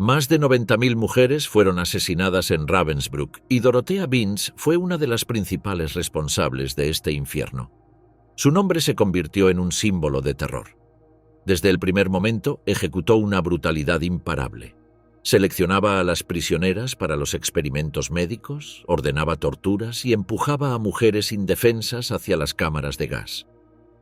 Más de 90.000 mujeres fueron asesinadas en Ravensbrück y Dorothea Binz fue una de las principales responsables de este infierno. Su nombre se convirtió en un símbolo de terror. Desde el primer momento ejecutó una brutalidad imparable. Seleccionaba a las prisioneras para los experimentos médicos, ordenaba torturas y empujaba a mujeres indefensas hacia las cámaras de gas.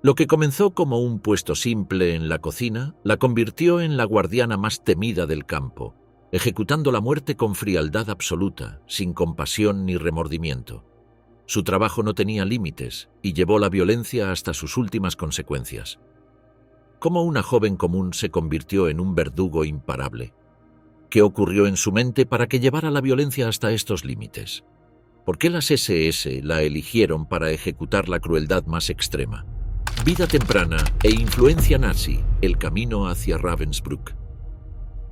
Lo que comenzó como un puesto simple en la cocina, la convirtió en la guardiana más temida del campo, ejecutando la muerte con frialdad absoluta, sin compasión ni remordimiento. Su trabajo no tenía límites y llevó la violencia hasta sus últimas consecuencias. ¿Cómo una joven común se convirtió en un verdugo imparable? ¿Qué ocurrió en su mente para que llevara la violencia hasta estos límites? ¿Por qué las SS la eligieron para ejecutar la crueldad más extrema? Vida temprana e influencia nazi, el camino hacia Ravensbrück.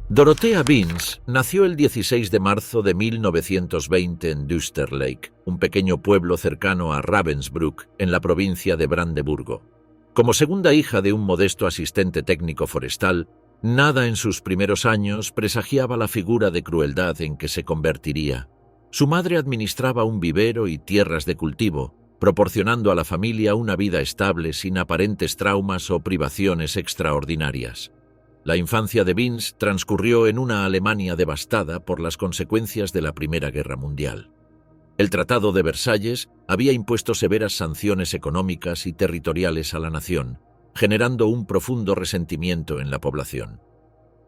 Dorothea Binz nació el 16 de marzo de 1920 en Düsterlake, un pequeño pueblo cercano a Ravensbrück, en la provincia de Brandeburgo. Como segunda hija de un modesto asistente técnico forestal, nada en sus primeros años presagiaba la figura de crueldad en que se convertiría. Su madre administraba un vivero y tierras de cultivo, proporcionando a la familia una vida estable sin aparentes traumas o privaciones extraordinarias. La infancia de Binz transcurrió en una Alemania devastada por las consecuencias de la Primera Guerra Mundial. El Tratado de Versalles había impuesto severas sanciones económicas y territoriales a la nación, generando un profundo resentimiento en la población.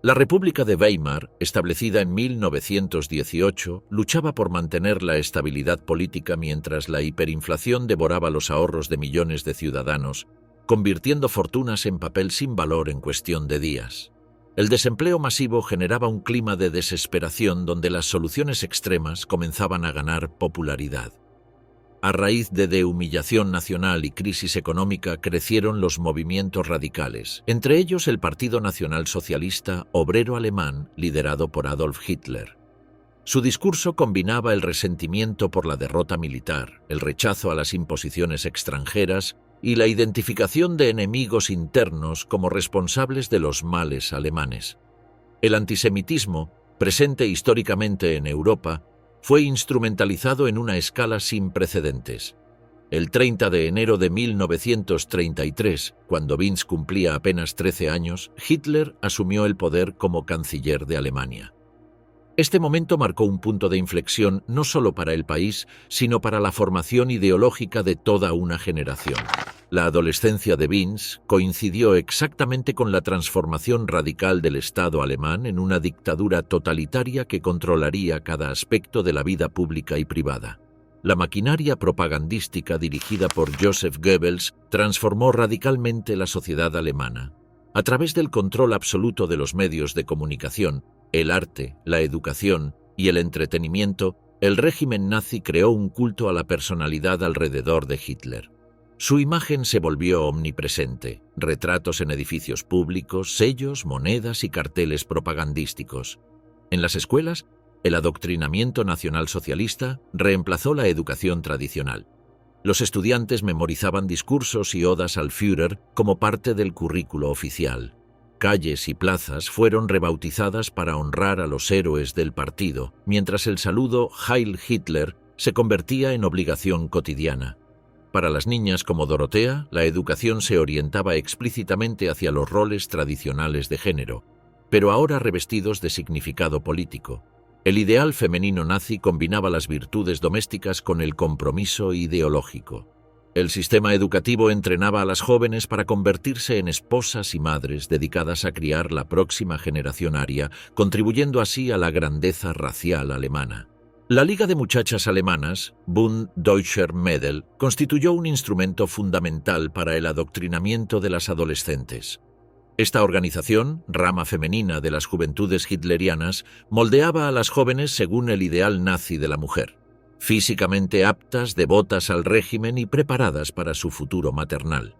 La República de Weimar, establecida en 1918, luchaba por mantener la estabilidad política mientras la hiperinflación devoraba los ahorros de millones de ciudadanos, convirtiendo fortunas en papel sin valor en cuestión de días. El desempleo masivo generaba un clima de desesperación donde las soluciones extremas comenzaban a ganar popularidad. A raíz de humillación nacional y crisis económica crecieron los movimientos radicales, entre ellos el Partido Nacional Socialista Obrero Alemán, liderado por Adolf Hitler. Su discurso combinaba el resentimiento por la derrota militar, el rechazo a las imposiciones extranjeras y la identificación de enemigos internos como responsables de los males alemanes. El antisemitismo, presente históricamente en Europa, fue instrumentalizado en una escala sin precedentes. El 30 de enero de 1933, cuando Binz cumplía apenas 13 años, Hitler asumió el poder como canciller de Alemania. Este momento marcó un punto de inflexión no solo para el país, sino para la formación ideológica de toda una generación. La adolescencia de Binz coincidió exactamente con la transformación radical del Estado alemán en una dictadura totalitaria que controlaría cada aspecto de la vida pública y privada. La maquinaria propagandística dirigida por Joseph Goebbels transformó radicalmente la sociedad alemana. A través del control absoluto de los medios de comunicación, el arte, la educación y el entretenimiento, el régimen nazi creó un culto a la personalidad alrededor de Hitler. Su imagen se volvió omnipresente, retratos en edificios públicos, sellos, monedas y carteles propagandísticos. En las escuelas, el adoctrinamiento nacionalsocialista reemplazó la educación tradicional. Los estudiantes memorizaban discursos y odas al Führer como parte del currículo oficial. Calles y plazas fueron rebautizadas para honrar a los héroes del partido, mientras el saludo Heil Hitler se convertía en obligación cotidiana. Para las niñas como Dorothea, la educación se orientaba explícitamente hacia los roles tradicionales de género, pero ahora revestidos de significado político. El ideal femenino nazi combinaba las virtudes domésticas con el compromiso ideológico. El sistema educativo entrenaba a las jóvenes para convertirse en esposas y madres dedicadas a criar la próxima generación aria, contribuyendo así a la grandeza racial alemana. La Liga de Muchachas Alemanas, Bund Deutscher Mädel, constituyó un instrumento fundamental para el adoctrinamiento de las adolescentes. Esta organización, rama femenina de las juventudes hitlerianas, moldeaba a las jóvenes según el ideal nazi de la mujer, físicamente aptas, devotas al régimen y preparadas para su futuro maternal.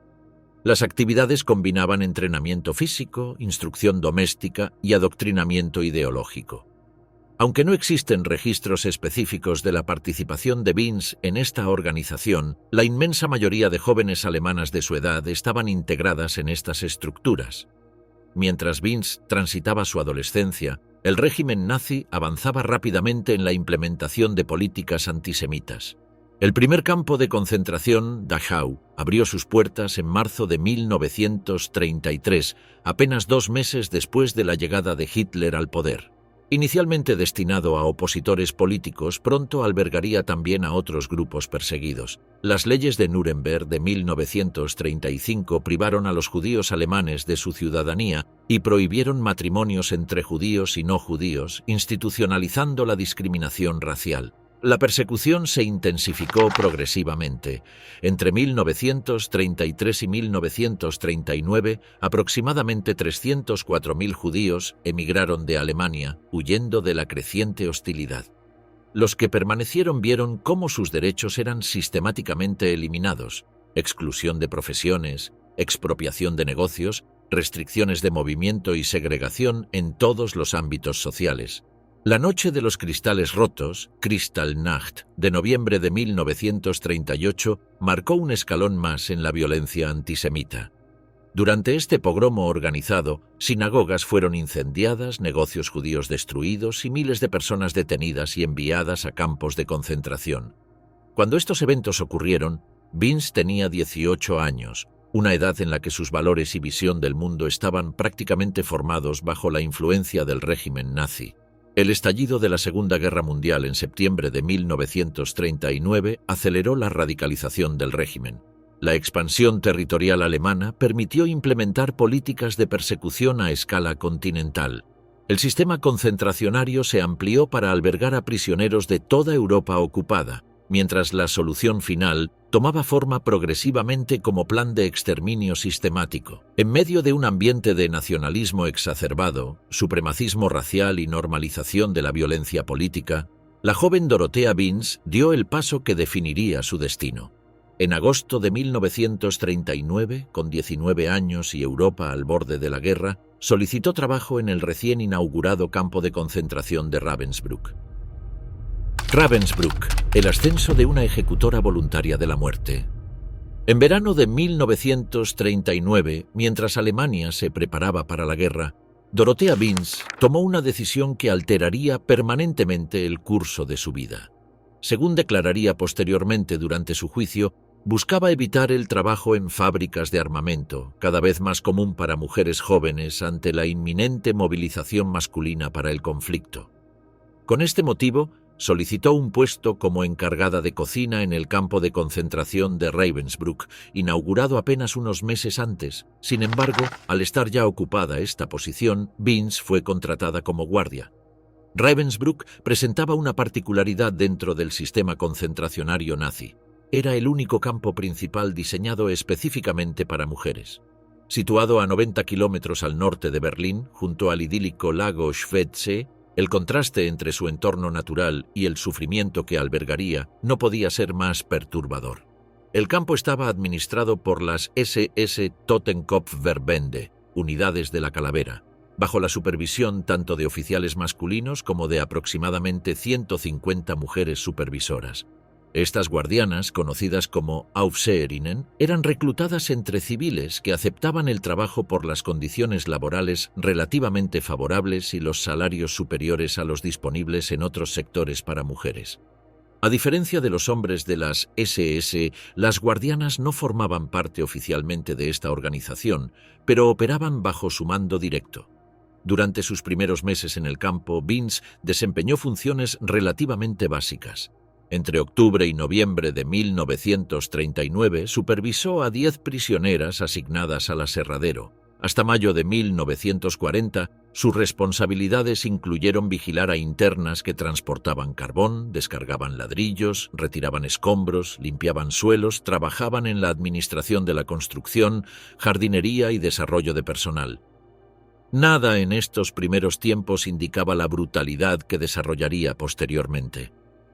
Las actividades combinaban entrenamiento físico, instrucción doméstica y adoctrinamiento ideológico. Aunque no existen registros específicos de la participación de Binz en esta organización, la inmensa mayoría de jóvenes alemanas de su edad estaban integradas en estas estructuras. Mientras Binz transitaba su adolescencia, El régimen nazi avanzaba rápidamente en la implementación de políticas antisemitas. El primer campo de concentración, Dachau, abrió sus puertas en marzo de 1933, apenas 2 meses después de la llegada de Hitler al poder. Inicialmente destinado a opositores políticos, pronto albergaría también a otros grupos perseguidos. Las leyes de Nuremberg de 1935 privaron a los judíos alemanes de su ciudadanía y prohibieron matrimonios entre judíos y no judíos, institucionalizando la discriminación racial. La persecución se intensificó progresivamente. Entre 1933 y 1939, aproximadamente 304.000 judíos emigraron de Alemania, huyendo de la creciente hostilidad. Los que permanecieron vieron cómo sus derechos eran sistemáticamente eliminados: exclusión de profesiones, expropiación de negocios, restricciones de movimiento y segregación en todos los ámbitos sociales. La noche de los cristales rotos, Kristallnacht, de noviembre de 1938, marcó un escalón más en la violencia antisemita. Durante este pogromo organizado, sinagogas fueron incendiadas, negocios judíos destruidos y miles de personas detenidas y enviadas a campos de concentración. Cuando estos eventos ocurrieron, Binz tenía 18 años, una edad en la que sus valores y visión del mundo estaban prácticamente formados bajo la influencia del régimen nazi. El estallido de la Segunda Guerra Mundial en septiembre de 1939 aceleró la radicalización del régimen. La expansión territorial alemana permitió implementar políticas de persecución a escala continental. El sistema concentracionario se amplió para albergar a prisioneros de toda Europa ocupada, mientras la solución final tomaba forma progresivamente como plan de exterminio sistemático. En medio de un ambiente de nacionalismo exacerbado, supremacismo racial y normalización de la violencia política, la joven Dorothea Binz dio el paso que definiría su destino. En agosto de 1939, con 19 años y Europa al borde de la guerra, solicitó trabajo en el recién inaugurado campo de concentración de Ravensbrück. Ravensbrück, el ascenso de una ejecutora voluntaria de la muerte. En verano de 1939, mientras Alemania se preparaba para la guerra, Dorothea Binz tomó una decisión que alteraría permanentemente el curso de su vida. Según declararía posteriormente durante su juicio, buscaba evitar el trabajo en fábricas de armamento, cada vez más común para mujeres jóvenes ante la inminente movilización masculina para el conflicto. Con este motivo, solicitó un puesto como encargada de cocina en el campo de concentración de Ravensbrück, inaugurado apenas unos meses antes. Sin embargo, al estar ya ocupada esta posición, Binz fue contratada como guardia. Ravensbrück presentaba una particularidad dentro del sistema concentracionario nazi. Era el único campo principal diseñado específicamente para mujeres. Situado a 90 kilómetros al norte de Berlín, junto al idílico lago Schwetzsee, el contraste entre su entorno natural y el sufrimiento que albergaría no podía ser más perturbador. El campo estaba administrado por las SS Totenkopfverbände, unidades de la calavera, bajo la supervisión tanto de oficiales masculinos como de aproximadamente 150 mujeres supervisoras. Estas guardianas, conocidas como Aufseherinnen, eran reclutadas entre civiles que aceptaban el trabajo por las condiciones laborales relativamente favorables y los salarios superiores a los disponibles en otros sectores para mujeres. A diferencia de los hombres de las SS, las guardianas no formaban parte oficialmente de esta organización, pero operaban bajo su mando directo. Durante sus primeros meses en el campo, Binz desempeñó funciones relativamente básicas. Entre octubre y noviembre de 1939 supervisó a 10 prisioneras asignadas al aserradero. Hasta mayo de 1940, sus responsabilidades incluyeron vigilar a internas que transportaban carbón, descargaban ladrillos, retiraban escombros, limpiaban suelos, trabajaban en la administración de la construcción, jardinería y desarrollo de personal. Nada en estos primeros tiempos indicaba la brutalidad que desarrollaría posteriormente.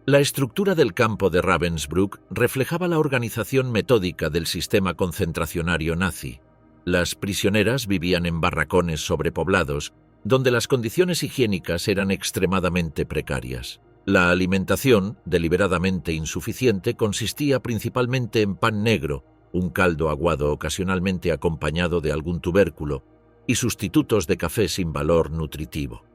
La estructura del campo de Ravensbrück reflejaba la organización metódica del sistema concentracionario nazi. Las prisioneras vivían en barracones sobrepoblados, donde las condiciones higiénicas eran extremadamente precarias. La alimentación, deliberadamente insuficiente, consistía principalmente en pan negro, un caldo aguado ocasionalmente acompañado de algún tubérculo, y sustitutos de café sin valor nutritivo.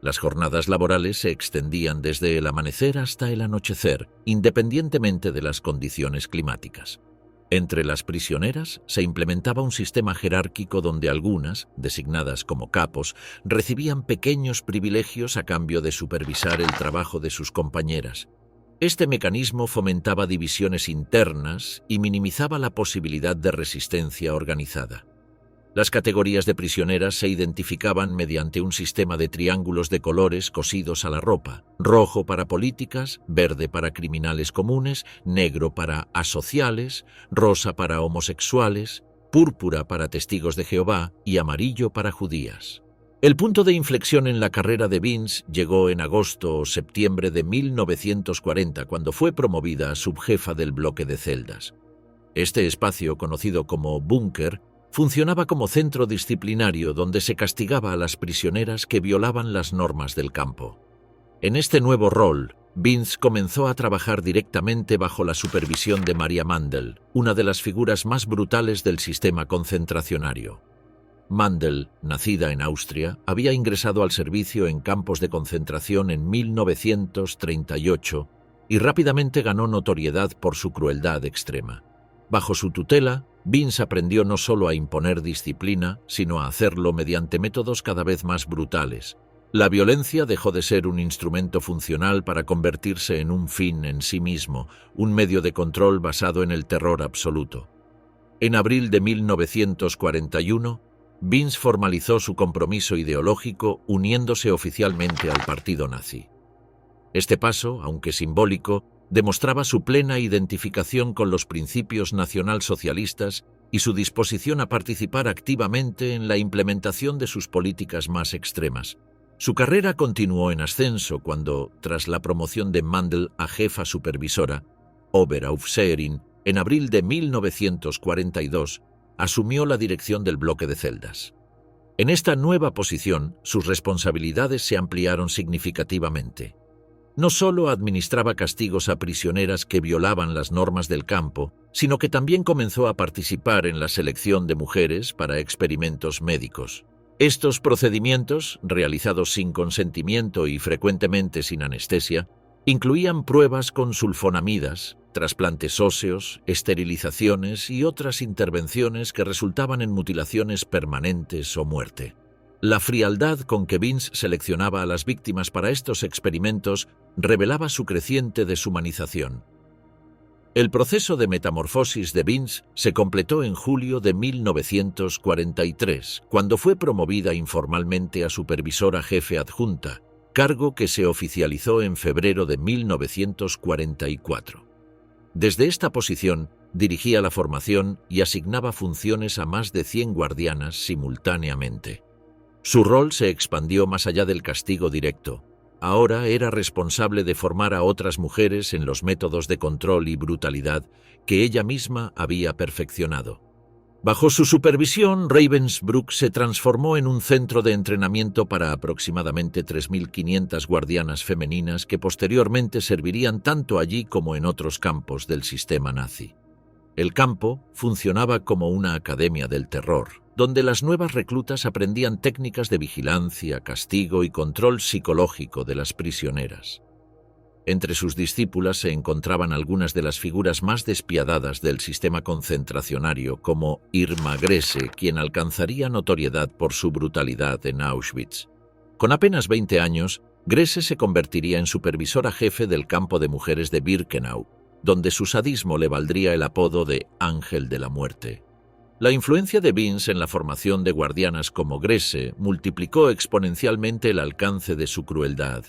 Las jornadas laborales se extendían desde el amanecer hasta el anochecer, independientemente de las condiciones climáticas. Entre las prisioneras se implementaba un sistema jerárquico donde algunas, designadas como capos, recibían pequeños privilegios a cambio de supervisar el trabajo de sus compañeras. Este mecanismo fomentaba divisiones internas y minimizaba la posibilidad de resistencia organizada. Las categorías de prisioneras se identificaban mediante un sistema de triángulos de colores cosidos a la ropa: rojo para políticas, verde para criminales comunes, negro para asociales, rosa para homosexuales, púrpura para testigos de Jehová y amarillo para judías. El punto de inflexión en la carrera de Vince llegó en agosto o septiembre de 1940, cuando fue promovida a subjefa del bloque de celdas. Este espacio, conocido como búnker, funcionaba como centro disciplinario donde se castigaba a las prisioneras que violaban las normas del campo. En este nuevo rol, Vince comenzó a trabajar directamente bajo la supervisión de Maria Mandel, una de las figuras más brutales del sistema concentracionario. Mandel, nacida en Austria, había ingresado al servicio en campos de concentración en 1938 y rápidamente ganó notoriedad por su crueldad extrema. Bajo su tutela, Vince aprendió no solo a imponer disciplina, sino a hacerlo mediante métodos cada vez más brutales. La violencia dejó de ser un instrumento funcional para convertirse en un fin en sí mismo, un medio de control basado en el terror absoluto. En abril de 1941, Vince formalizó su compromiso ideológico uniéndose oficialmente al partido nazi. Este paso, aunque simbólico, demostraba su plena identificación con los principios nacionalsocialistas y su disposición a participar activamente en la implementación de sus políticas más extremas. Su carrera continuó en ascenso cuando, tras la promoción de Mandel a jefa supervisora, Oberaufseherin, en abril de 1942, asumió la dirección del bloque de celdas. En esta nueva posición, sus responsabilidades se ampliaron significativamente. No solo administraba castigos a prisioneras que violaban las normas del campo, sino que también comenzó a participar en la selección de mujeres para experimentos médicos. Estos procedimientos, realizados sin consentimiento y frecuentemente sin anestesia, incluían pruebas con sulfonamidas, trasplantes óseos, esterilizaciones y otras intervenciones que resultaban en mutilaciones permanentes o muerte. La frialdad con que Vince seleccionaba a las víctimas para estos experimentos revelaba su creciente deshumanización. El proceso de metamorfosis de Vince se completó en julio de 1943, cuando fue promovida informalmente a supervisora jefe adjunta, cargo que se oficializó en febrero de 1944. Desde esta posición, dirigía la formación y asignaba funciones a más de 100 guardianas simultáneamente. Su rol se expandió más allá del castigo directo. Ahora era responsable de formar a otras mujeres en los métodos de control y brutalidad que ella misma había perfeccionado. Bajo su supervisión, Ravensbrück se transformó en un centro de entrenamiento para aproximadamente 3.500 guardianas femeninas que posteriormente servirían tanto allí como en otros campos del sistema nazi. El campo funcionaba como una academia del terror, donde las nuevas reclutas aprendían técnicas de vigilancia, castigo y control psicológico de las prisioneras. Entre sus discípulas se encontraban algunas de las figuras más despiadadas del sistema concentracionario, como Irma Grese, quien alcanzaría notoriedad por su brutalidad en Auschwitz. Con apenas 20 años, Grese se convertiría en supervisora jefe del campo de mujeres de Birkenau, donde su sadismo le valdría el apodo de Ángel de la Muerte. La influencia de Vince en la formación de guardianas como Grese multiplicó exponencialmente el alcance de su crueldad.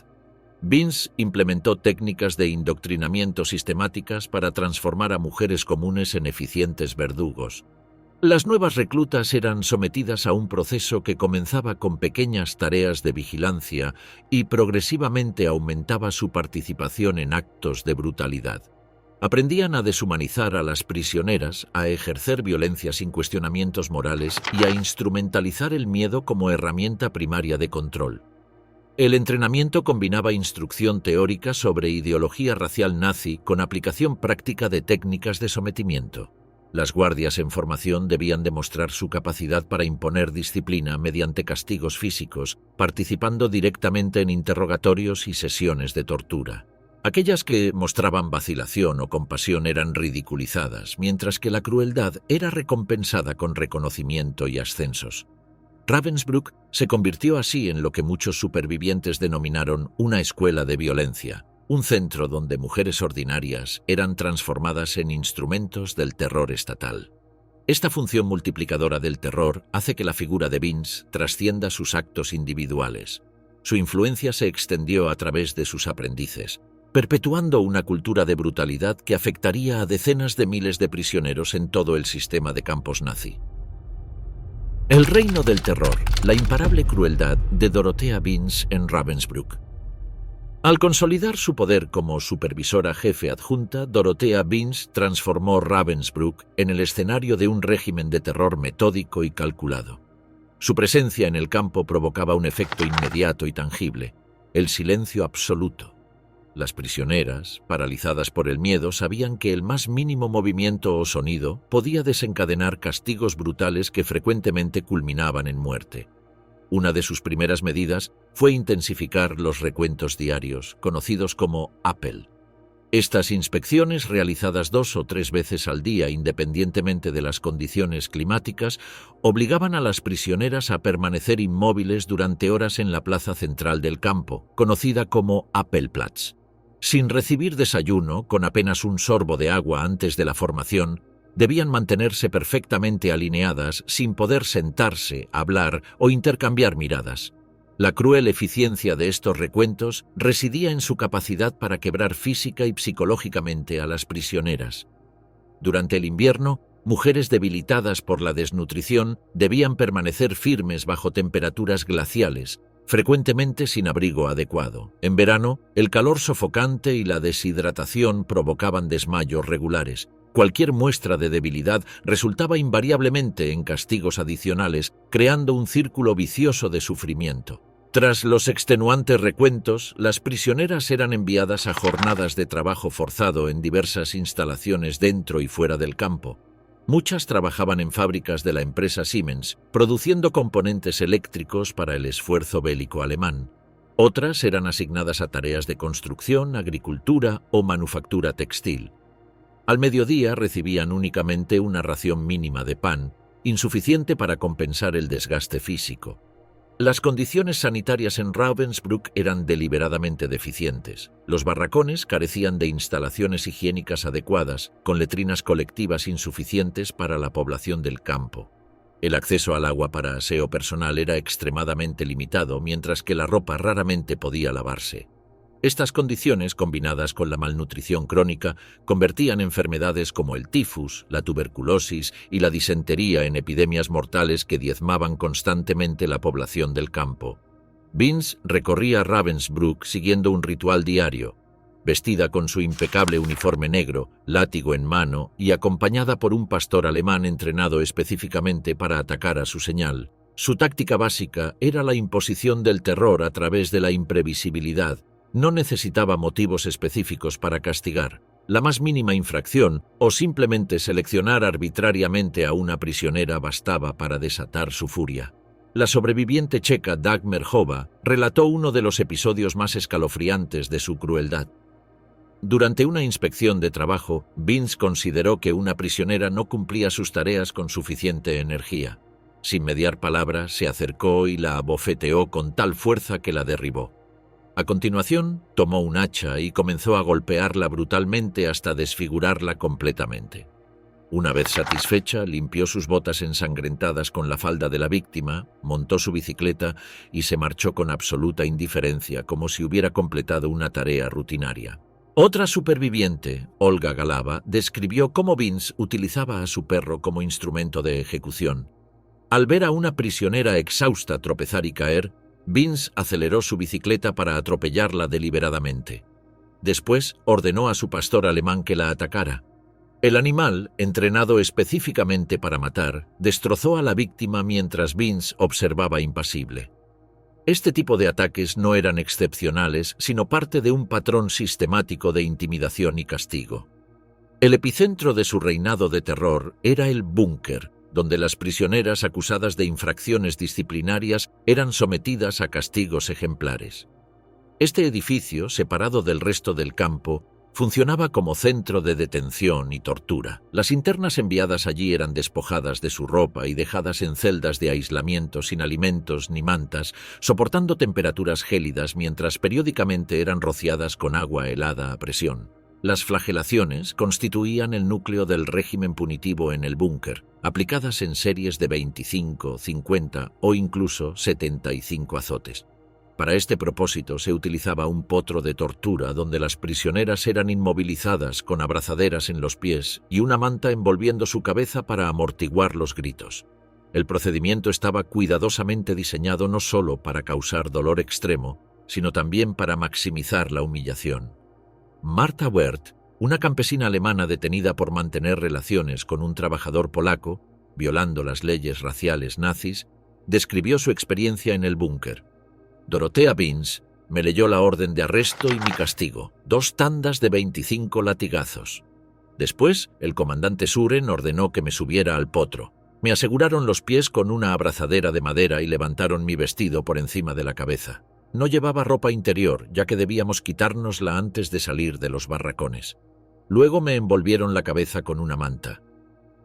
Vince implementó técnicas de indoctrinamiento sistemáticas para transformar a mujeres comunes en eficientes verdugos. Las nuevas reclutas eran sometidas a un proceso que comenzaba con pequeñas tareas de vigilancia y progresivamente aumentaba su participación en actos de brutalidad. Aprendían a deshumanizar a las prisioneras, a ejercer violencia sin cuestionamientos morales y a instrumentalizar el miedo como herramienta primaria de control. El entrenamiento combinaba instrucción teórica sobre ideología racial nazi con aplicación práctica de técnicas de sometimiento. Las guardias en formación debían demostrar su capacidad para imponer disciplina mediante castigos físicos, participando directamente en interrogatorios y sesiones de tortura. Aquellas que mostraban vacilación o compasión eran ridiculizadas, mientras que la crueldad era recompensada con reconocimiento y ascensos. Ravensbrück se convirtió así en lo que muchos supervivientes denominaron una escuela de violencia, un centro donde mujeres ordinarias eran transformadas en instrumentos del terror estatal. Esta función multiplicadora del terror hace que la figura de Vince trascienda sus actos individuales. Su influencia se extendió a través de sus aprendices, perpetuando una cultura de brutalidad que afectaría a decenas de miles de prisioneros en todo el sistema de campos nazi. El reino del terror, la imparable crueldad de Dorothea Vince en Ravensbrück. Al consolidar su poder como supervisora jefe adjunta, Dorothea Vince transformó Ravensbrück en el escenario de un régimen de terror metódico y calculado. Su presencia en el campo provocaba un efecto inmediato y tangible: el silencio absoluto. Las prisioneras, paralizadas por el miedo, sabían que el más mínimo movimiento o sonido podía desencadenar castigos brutales que frecuentemente culminaban en muerte. Una de sus primeras medidas fue intensificar los recuentos diarios, conocidos como Appell. Estas inspecciones, realizadas 2 o 3 veces al día independientemente de las condiciones climáticas, obligaban a las prisioneras a permanecer inmóviles durante horas en la plaza central del campo, conocida como Appellplatz. Sin recibir desayuno, con apenas un sorbo de agua antes de la formación, debían mantenerse perfectamente alineadas sin poder sentarse, hablar o intercambiar miradas. La cruel eficiencia de estos recuentos residía en su capacidad para quebrar física y psicológicamente a las prisioneras. Durante el invierno, mujeres debilitadas por la desnutrición debían permanecer firmes bajo temperaturas glaciales, frecuentemente sin abrigo adecuado. En verano, el calor sofocante y la deshidratación provocaban desmayos regulares. Cualquier muestra de debilidad resultaba invariablemente en castigos adicionales, creando un círculo vicioso de sufrimiento. Tras los extenuantes recuentos, las prisioneras eran enviadas a jornadas de trabajo forzado en diversas instalaciones dentro y fuera del campo. Muchas trabajaban en fábricas de la empresa Siemens, produciendo componentes eléctricos para el esfuerzo bélico alemán. Otras eran asignadas a tareas de construcción, agricultura o manufactura textil. Al mediodía recibían únicamente una ración mínima de pan, insuficiente para compensar el desgaste físico. Las condiciones sanitarias en Ravensbrück eran deliberadamente deficientes. Los barracones carecían de instalaciones higiénicas adecuadas, con letrinas colectivas insuficientes para la población del campo. El acceso al agua para aseo personal era extremadamente limitado, mientras que la ropa raramente podía lavarse. Estas condiciones, combinadas con la malnutrición crónica, convertían enfermedades como el tifus, la tuberculosis y la disentería en epidemias mortales que diezmaban constantemente la población del campo. Vince recorría Ravensbrück siguiendo un ritual diario. Vestida con su impecable uniforme negro, látigo en mano y acompañada por un pastor alemán entrenado específicamente para atacar a su señal. Su táctica básica era la imposición del terror a través de la imprevisibilidad. No necesitaba motivos específicos para castigar. La más mínima infracción o simplemente seleccionar arbitrariamente a una prisionera bastaba para desatar su furia. La sobreviviente checa Dagmar Hova relató uno de los episodios más escalofriantes de su crueldad. Durante una inspección de trabajo, Vince consideró que una prisionera no cumplía sus tareas con suficiente energía. Sin mediar palabra, se acercó y la abofeteó con tal fuerza que la derribó. A continuación, tomó un hacha y comenzó a golpearla brutalmente hasta desfigurarla completamente. Una vez satisfecha, limpió sus botas ensangrentadas con la falda de la víctima, montó su bicicleta y se marchó con absoluta indiferencia, como si hubiera completado una tarea rutinaria. Otra superviviente, Olga Galava, describió cómo Vince utilizaba a su perro como instrumento de ejecución. Al ver a una prisionera exhausta tropezar y caer, Vince aceleró su bicicleta para atropellarla deliberadamente. Después ordenó a su pastor alemán que la atacara. El animal, entrenado específicamente para matar, destrozó a la víctima mientras Vince observaba impasible. Este tipo de ataques no eran excepcionales, sino parte de un patrón sistemático de intimidación y castigo. El epicentro de su reinado de terror era el búnker, donde las prisioneras acusadas de infracciones disciplinarias eran sometidas a castigos ejemplares. Este edificio, separado del resto del campo, funcionaba como centro de detención y tortura. Las internas enviadas allí eran despojadas de su ropa y dejadas en celdas de aislamiento sin alimentos ni mantas, soportando temperaturas gélidas mientras periódicamente eran rociadas con agua helada a presión. Las flagelaciones constituían el núcleo del régimen punitivo en el búnker, aplicadas en series de 25, 50 o incluso 75 azotes. Para este propósito se utilizaba un potro de tortura donde las prisioneras eran inmovilizadas con abrazaderas en los pies y una manta envolviendo su cabeza para amortiguar los gritos. El procedimiento estaba cuidadosamente diseñado no solo para causar dolor extremo, sino también para maximizar la humillación. Martha Wert, una campesina alemana detenida por mantener relaciones con un trabajador polaco, violando las leyes raciales nazis, describió su experiencia en el búnker. Dorothea Binz me leyó la orden de arresto y mi castigo, 2 tandas de 25 latigazos. Después, el comandante Suren ordenó que me subiera al potro. Me aseguraron los pies con una abrazadera de madera y levantaron mi vestido por encima de la cabeza. No llevaba ropa interior, ya que debíamos quitárnosla antes de salir de los barracones. Luego me envolvieron la cabeza con una manta.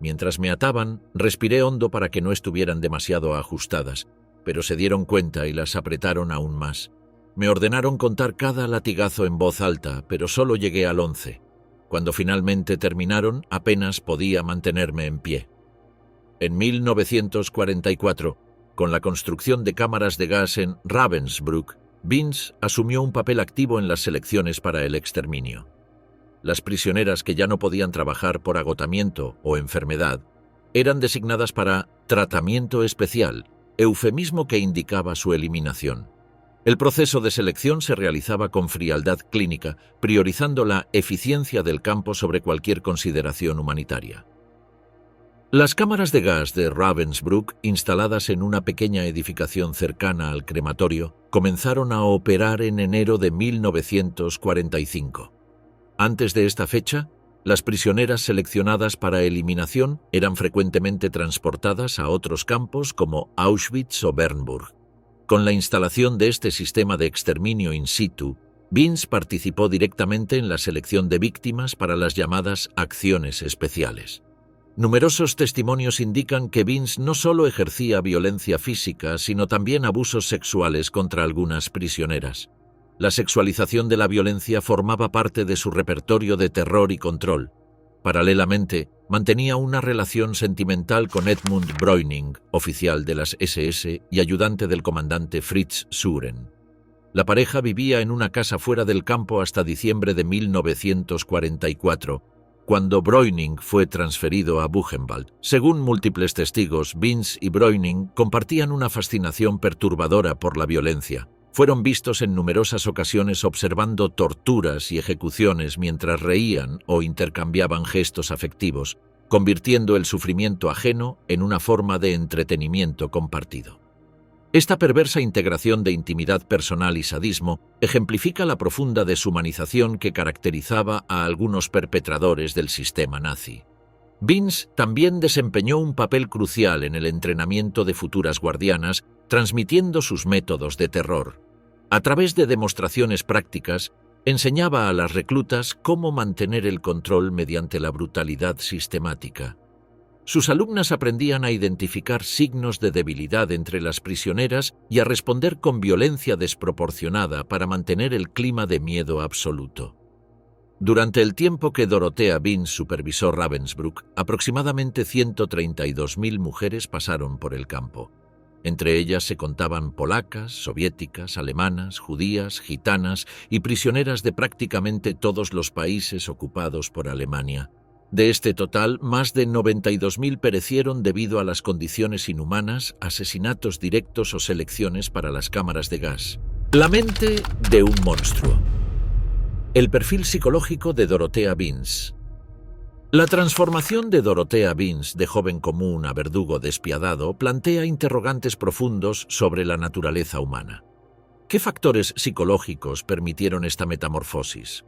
Mientras me ataban, respiré hondo para que no estuvieran demasiado ajustadas, pero se dieron cuenta y las apretaron aún más. Me ordenaron contar cada latigazo en voz alta, pero solo llegué al 11. Cuando finalmente terminaron, apenas podía mantenerme en pie. En 1944, con la construcción de cámaras de gas en Ravensbrück, Binz asumió un papel activo en las selecciones para el exterminio. Las prisioneras que ya no podían trabajar por agotamiento o enfermedad eran designadas para tratamiento especial, eufemismo que indicaba su eliminación. El proceso de selección se realizaba con frialdad clínica, priorizando la eficiencia del campo sobre cualquier consideración humanitaria. Las cámaras de gas de Ravensbrück, instaladas en una pequeña edificación cercana al crematorio, comenzaron a operar en enero de 1945. Antes de esta fecha, las prisioneras seleccionadas para eliminación eran frecuentemente transportadas a otros campos como Auschwitz o Bernburg. Con la instalación de este sistema de exterminio in situ, Binz participó directamente en la selección de víctimas para las llamadas acciones especiales. Numerosos testimonios indican que Binz no solo ejercía violencia física, sino también abusos sexuales contra algunas prisioneras. La sexualización de la violencia formaba parte de su repertorio de terror y control. Paralelamente, mantenía una relación sentimental con Edmund Breuning, oficial de las SS y ayudante del comandante Fritz Suren. La pareja vivía en una casa fuera del campo hasta diciembre de 1944, cuando Breuning fue transferido a Buchenwald. Según múltiples testigos, Binz y Breuning compartían una fascinación perturbadora por la violencia. Fueron vistos en numerosas ocasiones observando torturas y ejecuciones mientras reían o intercambiaban gestos afectivos, convirtiendo el sufrimiento ajeno en una forma de entretenimiento compartido. Esta perversa integración de intimidad personal y sadismo ejemplifica la profunda deshumanización que caracterizaba a algunos perpetradores del sistema nazi. Binz también desempeñó un papel crucial en el entrenamiento de futuras guardianas, transmitiendo sus métodos de terror. A través de demostraciones prácticas, enseñaba a las reclutas cómo mantener el control mediante la brutalidad sistemática. Sus alumnas aprendían a identificar signos de debilidad entre las prisioneras y a responder con violencia desproporcionada para mantener el clima de miedo absoluto. Durante el tiempo que Dorothea Binz supervisó Ravensbrück, aproximadamente 132.000 mujeres pasaron por el campo. Entre ellas se contaban polacas, soviéticas, alemanas, judías, gitanas y prisioneras de prácticamente todos los países ocupados por Alemania. De este total, más de 92.000 perecieron debido a las condiciones inhumanas, asesinatos directos o selecciones para las cámaras de gas. La mente de un monstruo. El perfil psicológico de Dorothea Binz. La transformación de Dorothea Binz de joven común a verdugo despiadado plantea interrogantes profundos sobre la naturaleza humana. ¿Qué factores psicológicos permitieron esta metamorfosis?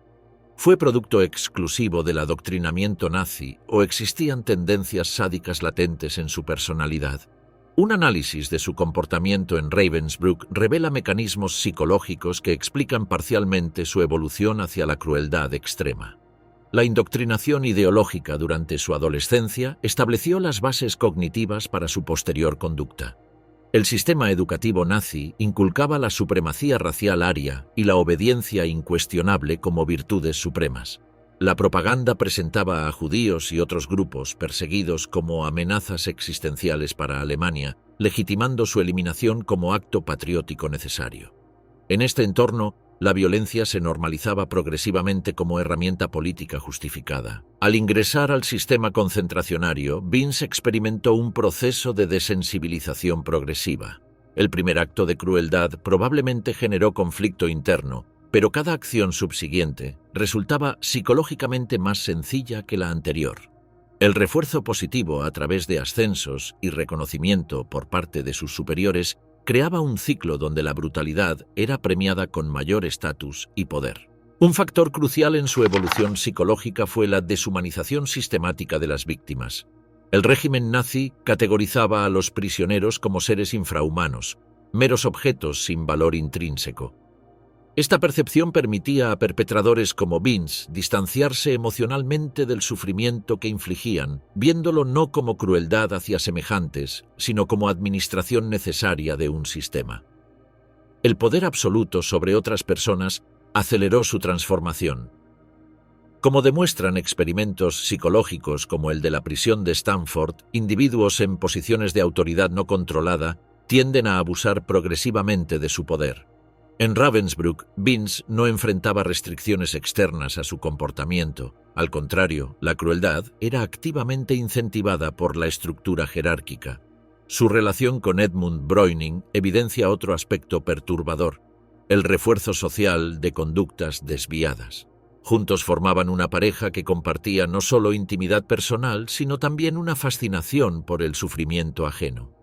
¿Fue producto exclusivo del adoctrinamiento nazi o existían tendencias sádicas latentes en su personalidad? Un análisis de su comportamiento en Ravensbrück revela mecanismos psicológicos que explican parcialmente su evolución hacia la crueldad extrema. La indoctrinación ideológica durante su adolescencia estableció las bases cognitivas para su posterior conducta. El sistema educativo nazi inculcaba la supremacía racial aria y la obediencia incuestionable como virtudes supremas. La propaganda presentaba a judíos y otros grupos perseguidos como amenazas existenciales para Alemania, legitimando su eliminación como acto patriótico necesario. En este entorno, la violencia se normalizaba progresivamente como herramienta política justificada. Al ingresar al sistema concentracionario, Binz experimentó un proceso de desensibilización progresiva. El primer acto de crueldad probablemente generó conflicto interno, pero cada acción subsiguiente resultaba psicológicamente más sencilla que la anterior. El refuerzo positivo a través de ascensos y reconocimiento por parte de sus superiores creaba un ciclo donde la brutalidad era premiada con mayor estatus y poder. Un factor crucial en su evolución psicológica fue la deshumanización sistemática de las víctimas. El régimen nazi categorizaba a los prisioneros como seres infrahumanos, meros objetos sin valor intrínseco. Esta percepción permitía a perpetradores como Binz distanciarse emocionalmente del sufrimiento que infligían, viéndolo no como crueldad hacia semejantes, sino como administración necesaria de un sistema. El poder absoluto sobre otras personas aceleró su transformación. Como demuestran experimentos psicológicos como el de la prisión de Stanford, individuos en posiciones de autoridad no controlada tienden a abusar progresivamente de su poder. En Ravensbrück, Binz no enfrentaba restricciones externas a su comportamiento. Al contrario, la crueldad era activamente incentivada por la estructura jerárquica. Su relación con Edmund Breuning evidencia otro aspecto perturbador: el refuerzo social de conductas desviadas. Juntos formaban una pareja que compartía no solo intimidad personal, sino también una fascinación por el sufrimiento ajeno.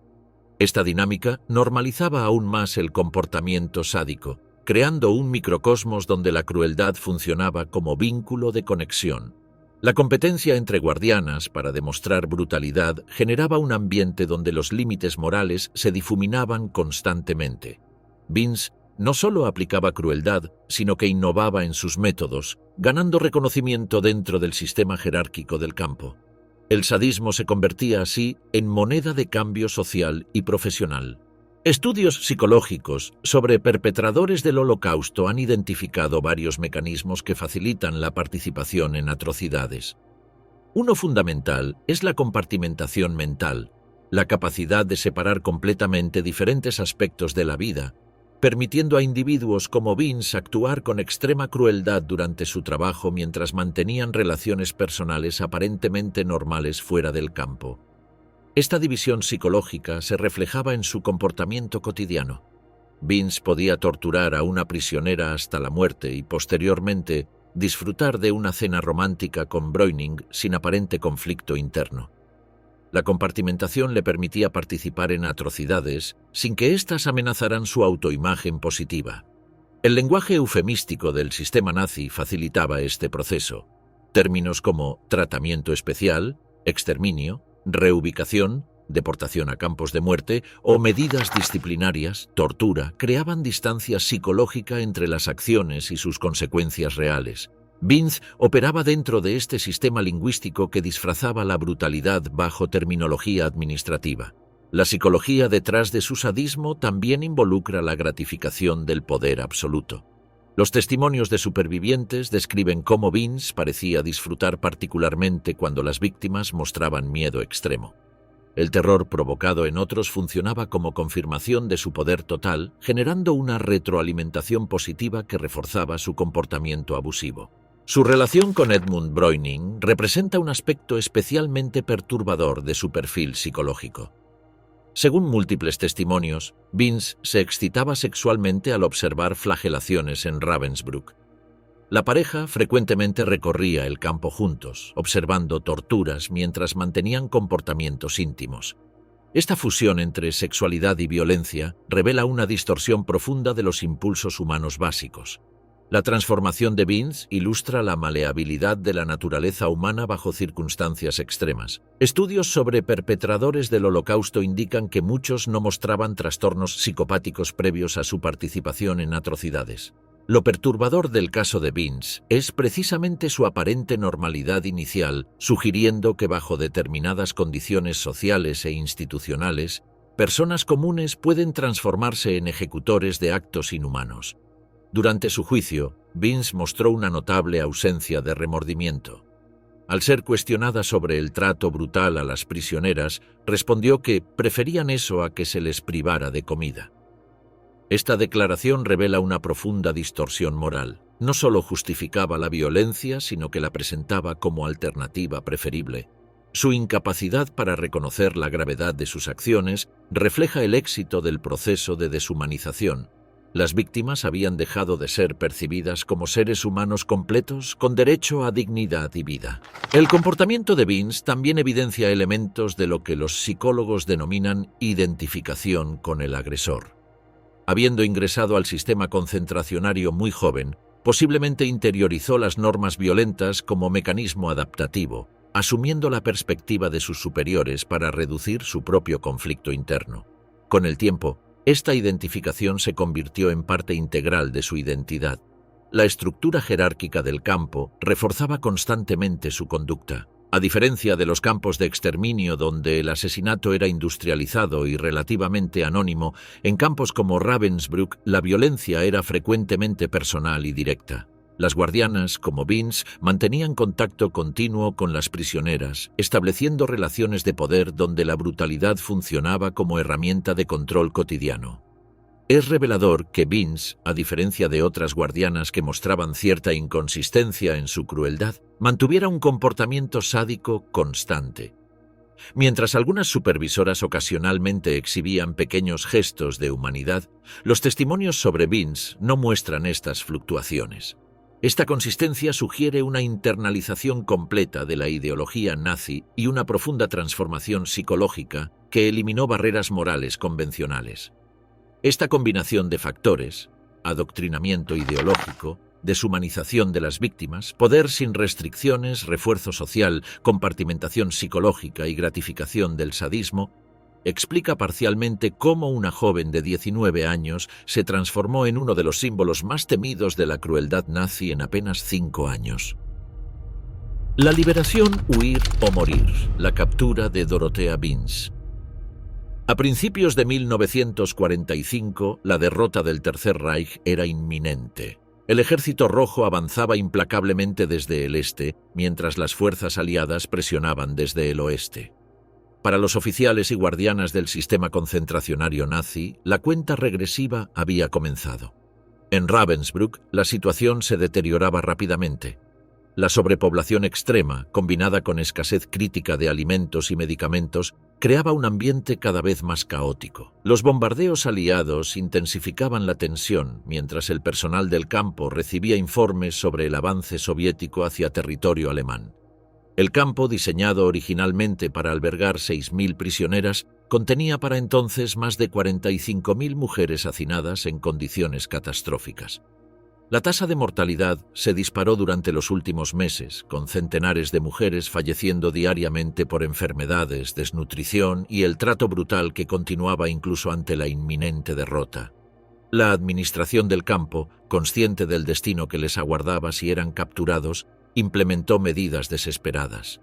Esta dinámica normalizaba aún más el comportamiento sádico, creando un microcosmos donde la crueldad funcionaba como vínculo de conexión. La competencia entre guardianas para demostrar brutalidad generaba un ambiente donde los límites morales se difuminaban constantemente. Binz no solo aplicaba crueldad, sino que innovaba en sus métodos, ganando reconocimiento dentro del sistema jerárquico del campo. El sadismo se convertía así en moneda de cambio social y profesional. Estudios psicológicos sobre perpetradores del Holocausto han identificado varios mecanismos que facilitan la participación en atrocidades. Uno fundamental es la compartimentación mental, la capacidad de separar completamente diferentes aspectos de la vida, permitiendo a individuos como Binz actuar con extrema crueldad durante su trabajo mientras mantenían relaciones personales aparentemente normales fuera del campo. Esta división psicológica se reflejaba en su comportamiento cotidiano. Binz podía torturar a una prisionera hasta la muerte y posteriormente disfrutar de una cena romántica con Breuning sin aparente conflicto interno. La compartimentación le permitía participar en atrocidades sin que éstas amenazaran su autoimagen positiva. El lenguaje eufemístico del sistema nazi facilitaba este proceso. Términos como tratamiento especial, exterminio, reubicación, deportación a campos de muerte o medidas disciplinarias, tortura, creaban distancia psicológica entre las acciones y sus consecuencias reales. Binz operaba dentro de este sistema lingüístico que disfrazaba la brutalidad bajo terminología administrativa. La psicología detrás de su sadismo también involucra la gratificación del poder absoluto. Los testimonios de supervivientes describen cómo Binz parecía disfrutar particularmente cuando las víctimas mostraban miedo extremo. El terror provocado en otros funcionaba como confirmación de su poder total, generando una retroalimentación positiva que reforzaba su comportamiento abusivo. Su relación con Edmund Breuning representa un aspecto especialmente perturbador de su perfil psicológico. Según múltiples testimonios, Binz se excitaba sexualmente al observar flagelaciones en Ravensbrück. La pareja frecuentemente recorría el campo juntos, observando torturas mientras mantenían comportamientos íntimos. Esta fusión entre sexualidad y violencia revela una distorsión profunda de los impulsos humanos básicos. La transformación de Binns ilustra la maleabilidad de la naturaleza humana bajo circunstancias extremas. Estudios sobre perpetradores del Holocausto indican que muchos no mostraban trastornos psicopáticos previos a su participación en atrocidades. Lo perturbador del caso de Binns es precisamente su aparente normalidad inicial, sugiriendo que bajo determinadas condiciones sociales e institucionales, personas comunes pueden transformarse en ejecutores de actos inhumanos. Durante su juicio, Binns mostró una notable ausencia de remordimiento. Al ser cuestionada sobre el trato brutal a las prisioneras, respondió que preferían eso a que se les privara de comida. Esta declaración revela una profunda distorsión moral. No solo justificaba la violencia, sino que la presentaba como alternativa preferible. Su incapacidad para reconocer la gravedad de sus acciones refleja el éxito del proceso de deshumanización. Las víctimas habían dejado de ser percibidas como seres humanos completos con derecho a dignidad y vida. El comportamiento de Binns también evidencia elementos de lo que los psicólogos denominan identificación con el agresor. Habiendo ingresado al sistema concentracionario muy joven, posiblemente interiorizó las normas violentas como mecanismo adaptativo, asumiendo la perspectiva de sus superiores para reducir su propio conflicto interno. Con el tiempo, esta identificación se convirtió en parte integral de su identidad. La estructura jerárquica del campo reforzaba constantemente su conducta. A diferencia de los campos de exterminio donde el asesinato era industrializado y relativamente anónimo, en campos como Ravensbrück la violencia era frecuentemente personal y directa. Las guardianas, como Binns, mantenían contacto continuo con las prisioneras, estableciendo relaciones de poder donde la brutalidad funcionaba como herramienta de control cotidiano. Es revelador que Binns, a diferencia de otras guardianas que mostraban cierta inconsistencia en su crueldad, mantuviera un comportamiento sádico constante. Mientras algunas supervisoras ocasionalmente exhibían pequeños gestos de humanidad, los testimonios sobre Binns no muestran estas fluctuaciones. Esta consistencia sugiere una internalización completa de la ideología nazi y una profunda transformación psicológica que eliminó barreras morales convencionales. Esta combinación de factores, adoctrinamiento ideológico, deshumanización de las víctimas, poder sin restricciones, refuerzo social, compartimentación psicológica y gratificación del sadismo, explica parcialmente cómo una joven de 19 años se transformó en uno de los símbolos más temidos de la crueldad nazi en apenas 5 años. La liberación, huir o morir, la captura de Dorothea Binns. A principios de 1945, la derrota del Tercer Reich era inminente. El Ejército Rojo avanzaba implacablemente desde el este, mientras las fuerzas aliadas presionaban desde el oeste. Para los oficiales y guardianas del sistema concentracionario nazi, la cuenta regresiva había comenzado. En Ravensbrück, la situación se deterioraba rápidamente. La sobrepoblación extrema, combinada con escasez crítica de alimentos y medicamentos, creaba un ambiente cada vez más caótico. Los bombardeos aliados intensificaban la tensión, mientras el personal del campo recibía informes sobre el avance soviético hacia territorio alemán. El campo, diseñado originalmente para albergar 6.000 prisioneras, contenía para entonces más de 45.000 mujeres hacinadas en condiciones catastróficas. La tasa de mortalidad se disparó durante los últimos meses, con centenares de mujeres falleciendo diariamente por enfermedades, desnutrición y el trato brutal que continuaba incluso ante la inminente derrota. La administración del campo, consciente del destino que les aguardaba si eran capturados, implementó medidas desesperadas.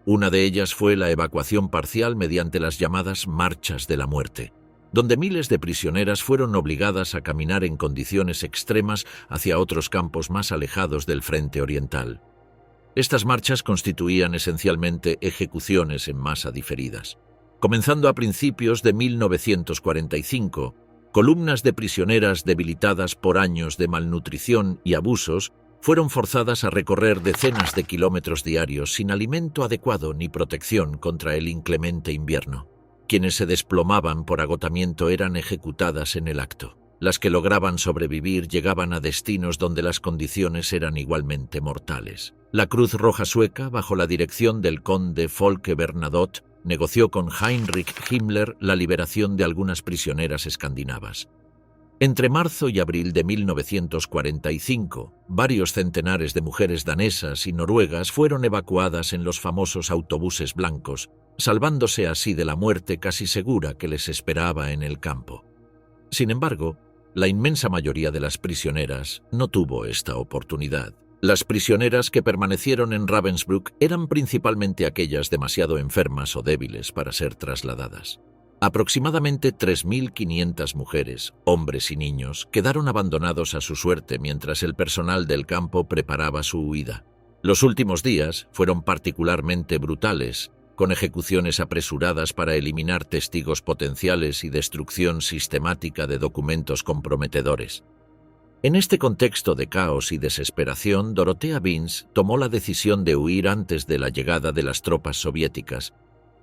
Una de ellas fue la evacuación parcial mediante las llamadas marchas de la muerte, donde miles de prisioneras fueron obligadas a caminar en condiciones extremas hacia otros campos más alejados del frente oriental. Estas marchas constituían esencialmente ejecuciones en masa diferidas. Comenzando a principios de 1945, columnas de prisioneras debilitadas por años de malnutrición y abusos fueron forzadas a recorrer decenas de kilómetros diarios sin alimento adecuado ni protección contra el inclemente invierno. Quienes se desplomaban por agotamiento eran ejecutadas en el acto. Las que lograban sobrevivir llegaban a destinos donde las condiciones eran igualmente mortales. La Cruz Roja Sueca, bajo la dirección del conde Folke Bernadotte, negoció con Heinrich Himmler la liberación de algunas prisioneras escandinavas. Entre marzo y abril de 1945, varios centenares de mujeres danesas y noruegas fueron evacuadas en los famosos autobuses blancos, salvándose así de la muerte casi segura que les esperaba en el campo. Sin embargo, la inmensa mayoría de las prisioneras no tuvo esta oportunidad. Las prisioneras que permanecieron en Ravensbrück eran principalmente aquellas demasiado enfermas o débiles para ser trasladadas. Aproximadamente 3.500 mujeres, hombres y niños quedaron abandonados a su suerte mientras el personal del campo preparaba su huida. Los últimos días fueron particularmente brutales, con ejecuciones apresuradas para eliminar testigos potenciales y destrucción sistemática de documentos comprometedores. En este contexto de caos y desesperación, Dorothea Binz tomó la decisión de huir antes de la llegada de las tropas soviéticas.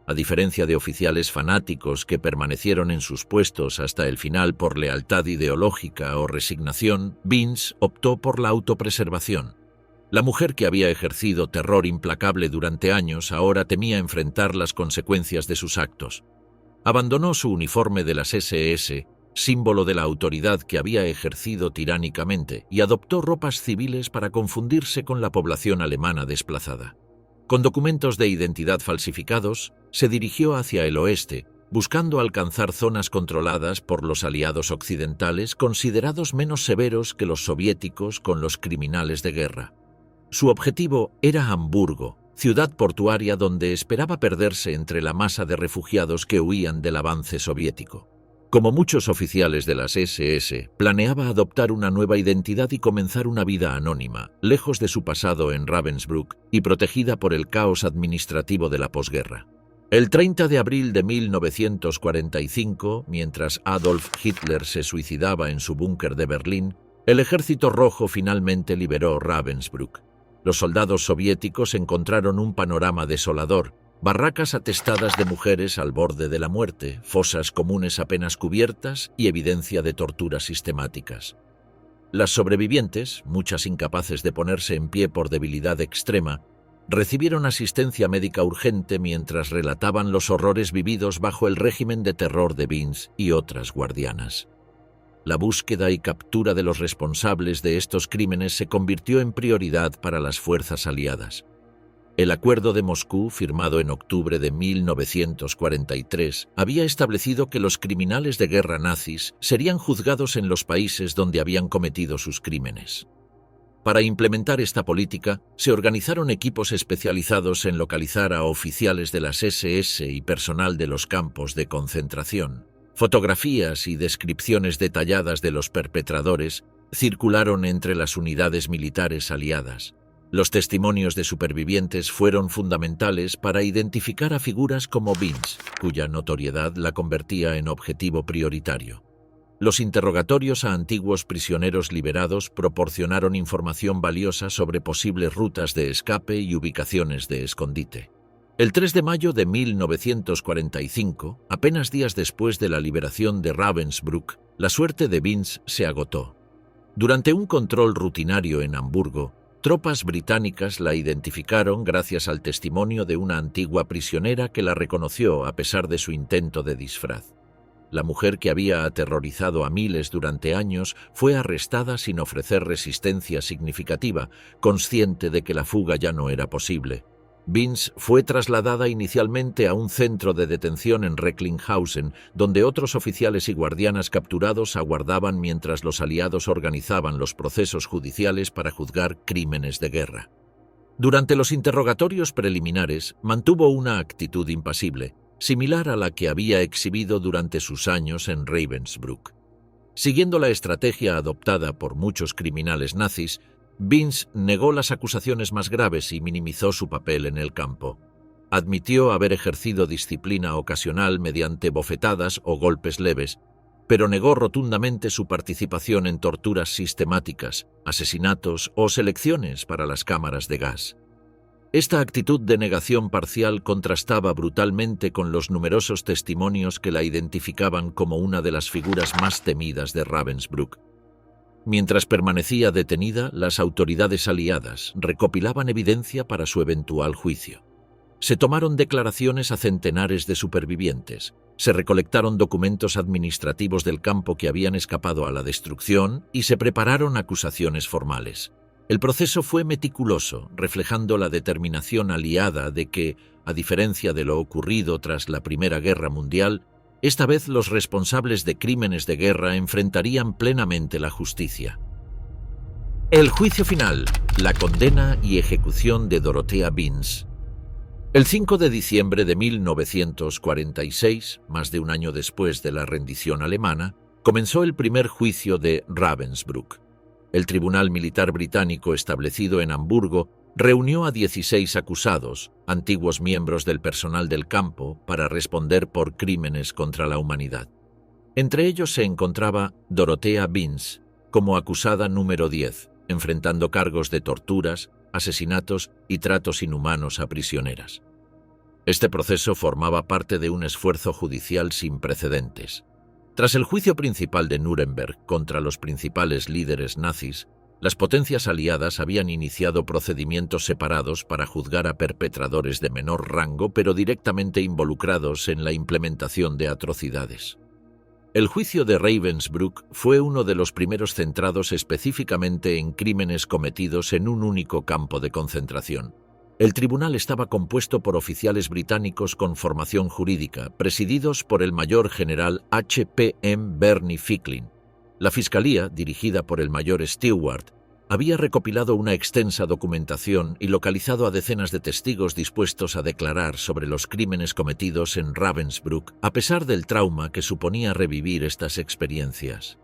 A diferencia de oficiales fanáticos que permanecieron en sus puestos hasta el final por lealtad ideológica o resignación, Binz optó por la autopreservación. La mujer que había ejercido terror implacable durante años ahora temía enfrentar las consecuencias de sus actos. Abandonó su uniforme de las SS, símbolo de la autoridad que había ejercido tiránicamente, y adoptó ropas civiles para confundirse con la población alemana desplazada. Con documentos de identidad falsificados, se dirigió hacia el oeste, buscando alcanzar zonas controladas por los aliados occidentales considerados menos severos que los soviéticos con los criminales de guerra. Su objetivo era Hamburgo, ciudad portuaria donde esperaba perderse entre la masa de refugiados que huían del avance soviético. Como muchos oficiales de las SS, planeaba adoptar una nueva identidad y comenzar una vida anónima, lejos de su pasado en Ravensbrück y protegida por el caos administrativo de la posguerra. El 30 de abril de 1945, mientras Adolf Hitler se suicidaba en su búnker de Berlín, el Ejército Rojo finalmente liberó Ravensbrück. Los soldados soviéticos encontraron un panorama desolador: barracas atestadas de mujeres al borde de la muerte, fosas comunes apenas cubiertas y evidencia de torturas sistemáticas. Las sobrevivientes, muchas incapaces de ponerse en pie por debilidad extrema, recibieron asistencia médica urgente mientras relataban los horrores vividos bajo el régimen de terror de Binz y otras guardianas. La búsqueda y captura de los responsables de estos crímenes se convirtió en prioridad para las fuerzas aliadas. El Acuerdo de Moscú, firmado en octubre de 1943, había establecido que los criminales de guerra nazis serían juzgados en los países donde habían cometido sus crímenes. Para implementar esta política, se organizaron equipos especializados en localizar a oficiales de las SS y personal de los campos de concentración. Fotografías y descripciones detalladas de los perpetradores circularon entre las unidades militares aliadas. Los testimonios de supervivientes fueron fundamentales para identificar a figuras como Binz, cuya notoriedad la convertía en objetivo prioritario. Los interrogatorios a antiguos prisioneros liberados proporcionaron información valiosa sobre posibles rutas de escape y ubicaciones de escondite. El 3 de mayo de 1945, apenas días después de la liberación de Ravensbrück, la suerte de Binz se agotó. Durante un control rutinario en Hamburgo, tropas británicas la identificaron gracias al testimonio de una antigua prisionera que la reconoció a pesar de su intento de disfraz. La mujer que había aterrorizado a miles durante años fue arrestada sin ofrecer resistencia significativa, consciente de que la fuga ya no era posible. Binz fue trasladada inicialmente a un centro de detención en Recklinghausen, donde otros oficiales y guardianas capturados aguardaban mientras los aliados organizaban los procesos judiciales para juzgar crímenes de guerra. Durante los interrogatorios preliminares, mantuvo una actitud impasible, similar a la que había exhibido durante sus años en Ravensbrück. Siguiendo la estrategia adoptada por muchos criminales nazis, Binz negó las acusaciones más graves y minimizó su papel en el campo. Admitió haber ejercido disciplina ocasional mediante bofetadas o golpes leves, pero negó rotundamente su participación en torturas sistemáticas, asesinatos o selecciones para las cámaras de gas. Esta actitud de negación parcial contrastaba brutalmente con los numerosos testimonios que la identificaban como una de las figuras más temidas de Ravensbrück. Mientras permanecía detenida, las autoridades aliadas recopilaban evidencia para su eventual juicio. Se tomaron declaraciones a centenares de supervivientes, Se recolectaron documentos administrativos del campo que habían escapado a la destrucción y se prepararon acusaciones formales. El proceso fue meticuloso, reflejando la determinación aliada de que, a diferencia de lo ocurrido tras la Primera Guerra Mundial, esta vez los responsables de crímenes de guerra enfrentarían plenamente la justicia. El juicio final, la condena y ejecución de Dorothea Binz. El 5 de diciembre de 1946, más de un año después de la rendición alemana, comenzó el primer juicio de Ravensbrück. El Tribunal Militar Británico establecido en Hamburgo reunió a 16 acusados, antiguos miembros del personal del campo, para responder por crímenes contra la humanidad. Entre ellos se encontraba Dorothea Binz, como acusada número 10, enfrentando cargos de torturas, asesinatos y tratos inhumanos a prisioneras. Este proceso formaba parte de un esfuerzo judicial sin precedentes. Tras el juicio principal de Nuremberg contra los principales líderes nazis, las potencias aliadas habían iniciado procedimientos separados para juzgar a perpetradores de menor rango pero directamente involucrados en la implementación de atrocidades. El juicio de Ravensbrück fue uno de los primeros centrados específicamente en crímenes cometidos en un único campo de concentración. El tribunal estaba compuesto por oficiales británicos con formación jurídica, presididos por el mayor general H.P.M. Bernie Ficklin. La fiscalía, dirigida por el mayor Stewart, había recopilado una extensa documentación y localizado a decenas de testigos dispuestos a declarar sobre los crímenes cometidos en Ravensbrück, a pesar del trauma que suponía revivir estas experiencias.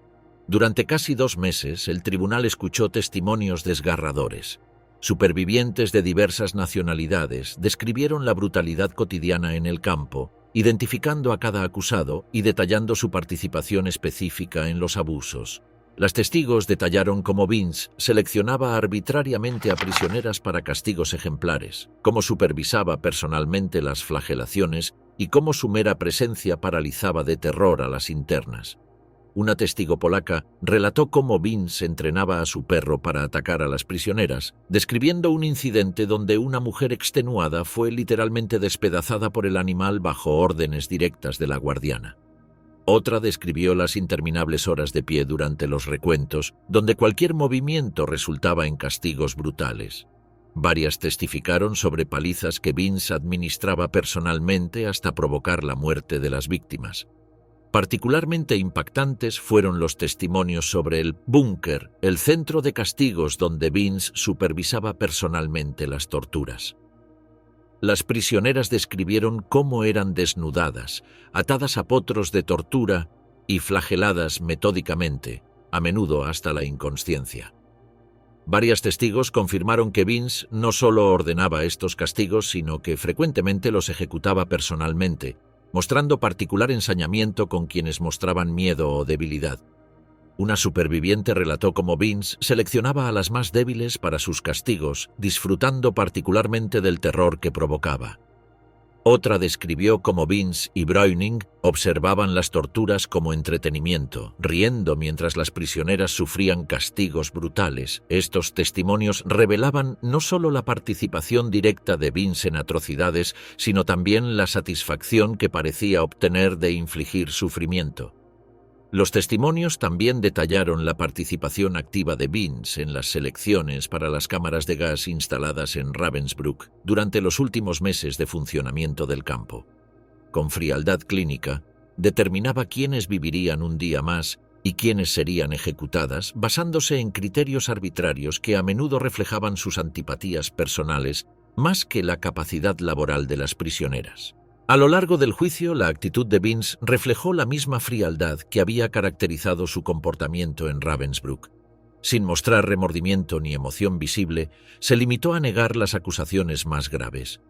Durante casi 2 meses, el tribunal escuchó testimonios desgarradores. Supervivientes de diversas nacionalidades describieron la brutalidad cotidiana en el campo, identificando a cada acusado y detallando su participación específica en los abusos. Las testigos detallaron cómo Binz seleccionaba arbitrariamente a prisioneras para castigos ejemplares, cómo supervisaba personalmente las flagelaciones y cómo su mera presencia paralizaba de terror a las internas. Una testigo polaca relató cómo Binz entrenaba a su perro para atacar a las prisioneras, describiendo un incidente donde una mujer extenuada fue literalmente despedazada por el animal bajo órdenes directas de la guardiana. Otra describió las interminables horas de pie durante los recuentos, donde cualquier movimiento resultaba en castigos brutales. Varias testificaron sobre palizas que Binz administraba personalmente hasta provocar la muerte de las víctimas. Particularmente impactantes fueron los testimonios sobre el búnker, el centro de castigos donde Binz supervisaba personalmente las torturas. Las prisioneras describieron cómo eran desnudadas, atadas a potros de tortura y flageladas metódicamente, a menudo hasta la inconsciencia. Varias testigos confirmaron que Binz no solo ordenaba estos castigos, sino que frecuentemente los ejecutaba personalmente, mostrando particular ensañamiento con quienes mostraban miedo o debilidad. Una superviviente relató cómo Binz seleccionaba a las más débiles para sus castigos, disfrutando particularmente del terror que provocaba. Otra describió cómo Binz y Browning observaban las torturas como entretenimiento, riendo mientras las prisioneras sufrían castigos brutales. Estos testimonios revelaban no solo la participación directa de Binz en atrocidades, sino también la satisfacción que parecía obtener de infligir sufrimiento. Los testimonios también detallaron la participación activa de Binz en las selecciones para las cámaras de gas instaladas en Ravensbrück durante los últimos meses de funcionamiento del campo. Con frialdad clínica, determinaba quiénes vivirían un día más y quiénes serían ejecutadas, basándose en criterios arbitrarios que a menudo reflejaban sus antipatías personales más que la capacidad laboral de las prisioneras. A lo largo del juicio, la actitud de Binz reflejó la misma frialdad que había caracterizado su comportamiento en Ravensbrück. Sin mostrar remordimiento ni emoción visible, se limitó a negar las acusaciones más graves.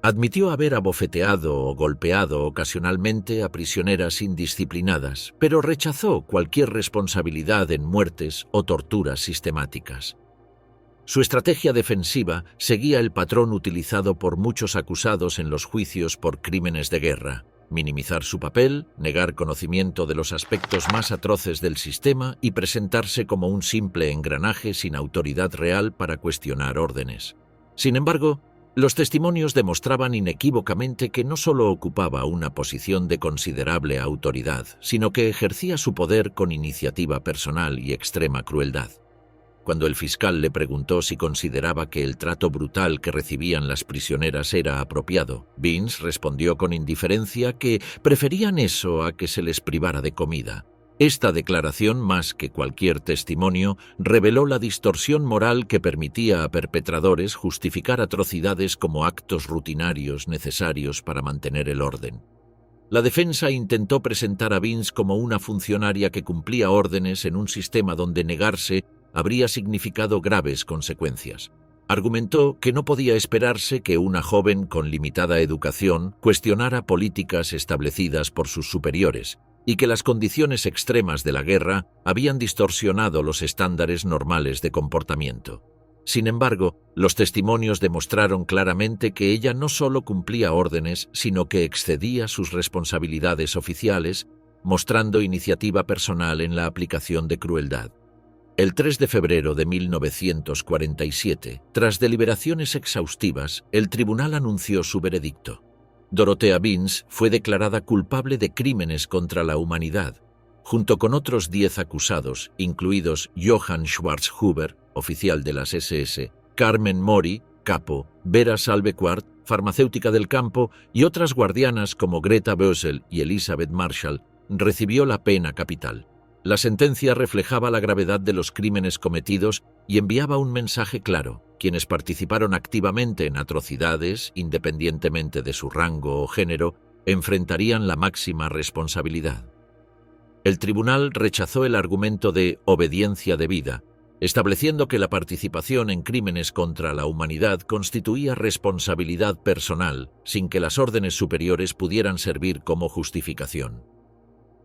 Admitió haber abofeteado o golpeado ocasionalmente a prisioneras indisciplinadas, pero rechazó cualquier responsabilidad en muertes o torturas sistemáticas. Su estrategia defensiva seguía el patrón utilizado por muchos acusados en los juicios por crímenes de guerra: minimizar su papel, negar conocimiento de los aspectos más atroces del sistema y presentarse como un simple engranaje sin autoridad real para cuestionar órdenes. Sin embargo, Los testimonios demostraban inequívocamente que no solo ocupaba una posición de considerable autoridad, sino que ejercía su poder con iniciativa personal y extrema crueldad. Cuando el fiscal le preguntó si consideraba que el trato brutal que recibían las prisioneras era apropiado, Vince respondió con indiferencia que preferían eso a que se les privara de comida. Esta declaración, más que cualquier testimonio, reveló la distorsión moral que permitía a perpetradores justificar atrocidades como actos rutinarios necesarios para mantener el orden. La defensa intentó presentar a Vince como una funcionaria que cumplía órdenes en un sistema donde negarse habría significado graves consecuencias. Argumentó que no podía esperarse que una joven con limitada educación cuestionara políticas establecidas por sus superiores, y que las condiciones extremas de la guerra habían distorsionado los estándares normales de comportamiento. Sin embargo, los testimonios demostraron claramente que ella no solo cumplía órdenes, sino que excedía sus responsabilidades oficiales, mostrando iniciativa personal en la aplicación de crueldad. El 3 de febrero de 1947, tras deliberaciones exhaustivas, el tribunal anunció su veredicto. Dorothea Vince fue declarada culpable de crímenes contra la humanidad, junto con otros 10 acusados, incluidos Johann Schwarzhuber, oficial de las SS, Carmen Mori, capo, Vera Salvequart, farmacéutica del campo, y otras guardianas como Greta Bösel y Elizabeth Marshall, recibió la pena capital. La sentencia reflejaba la gravedad de los crímenes cometidos y enviaba un mensaje claro: quienes participaron activamente en atrocidades, independientemente de su rango o género, enfrentarían la máxima responsabilidad. El tribunal rechazó el argumento de obediencia debida, estableciendo que la participación en crímenes contra la humanidad constituía responsabilidad personal, sin que las órdenes superiores pudieran servir como justificación.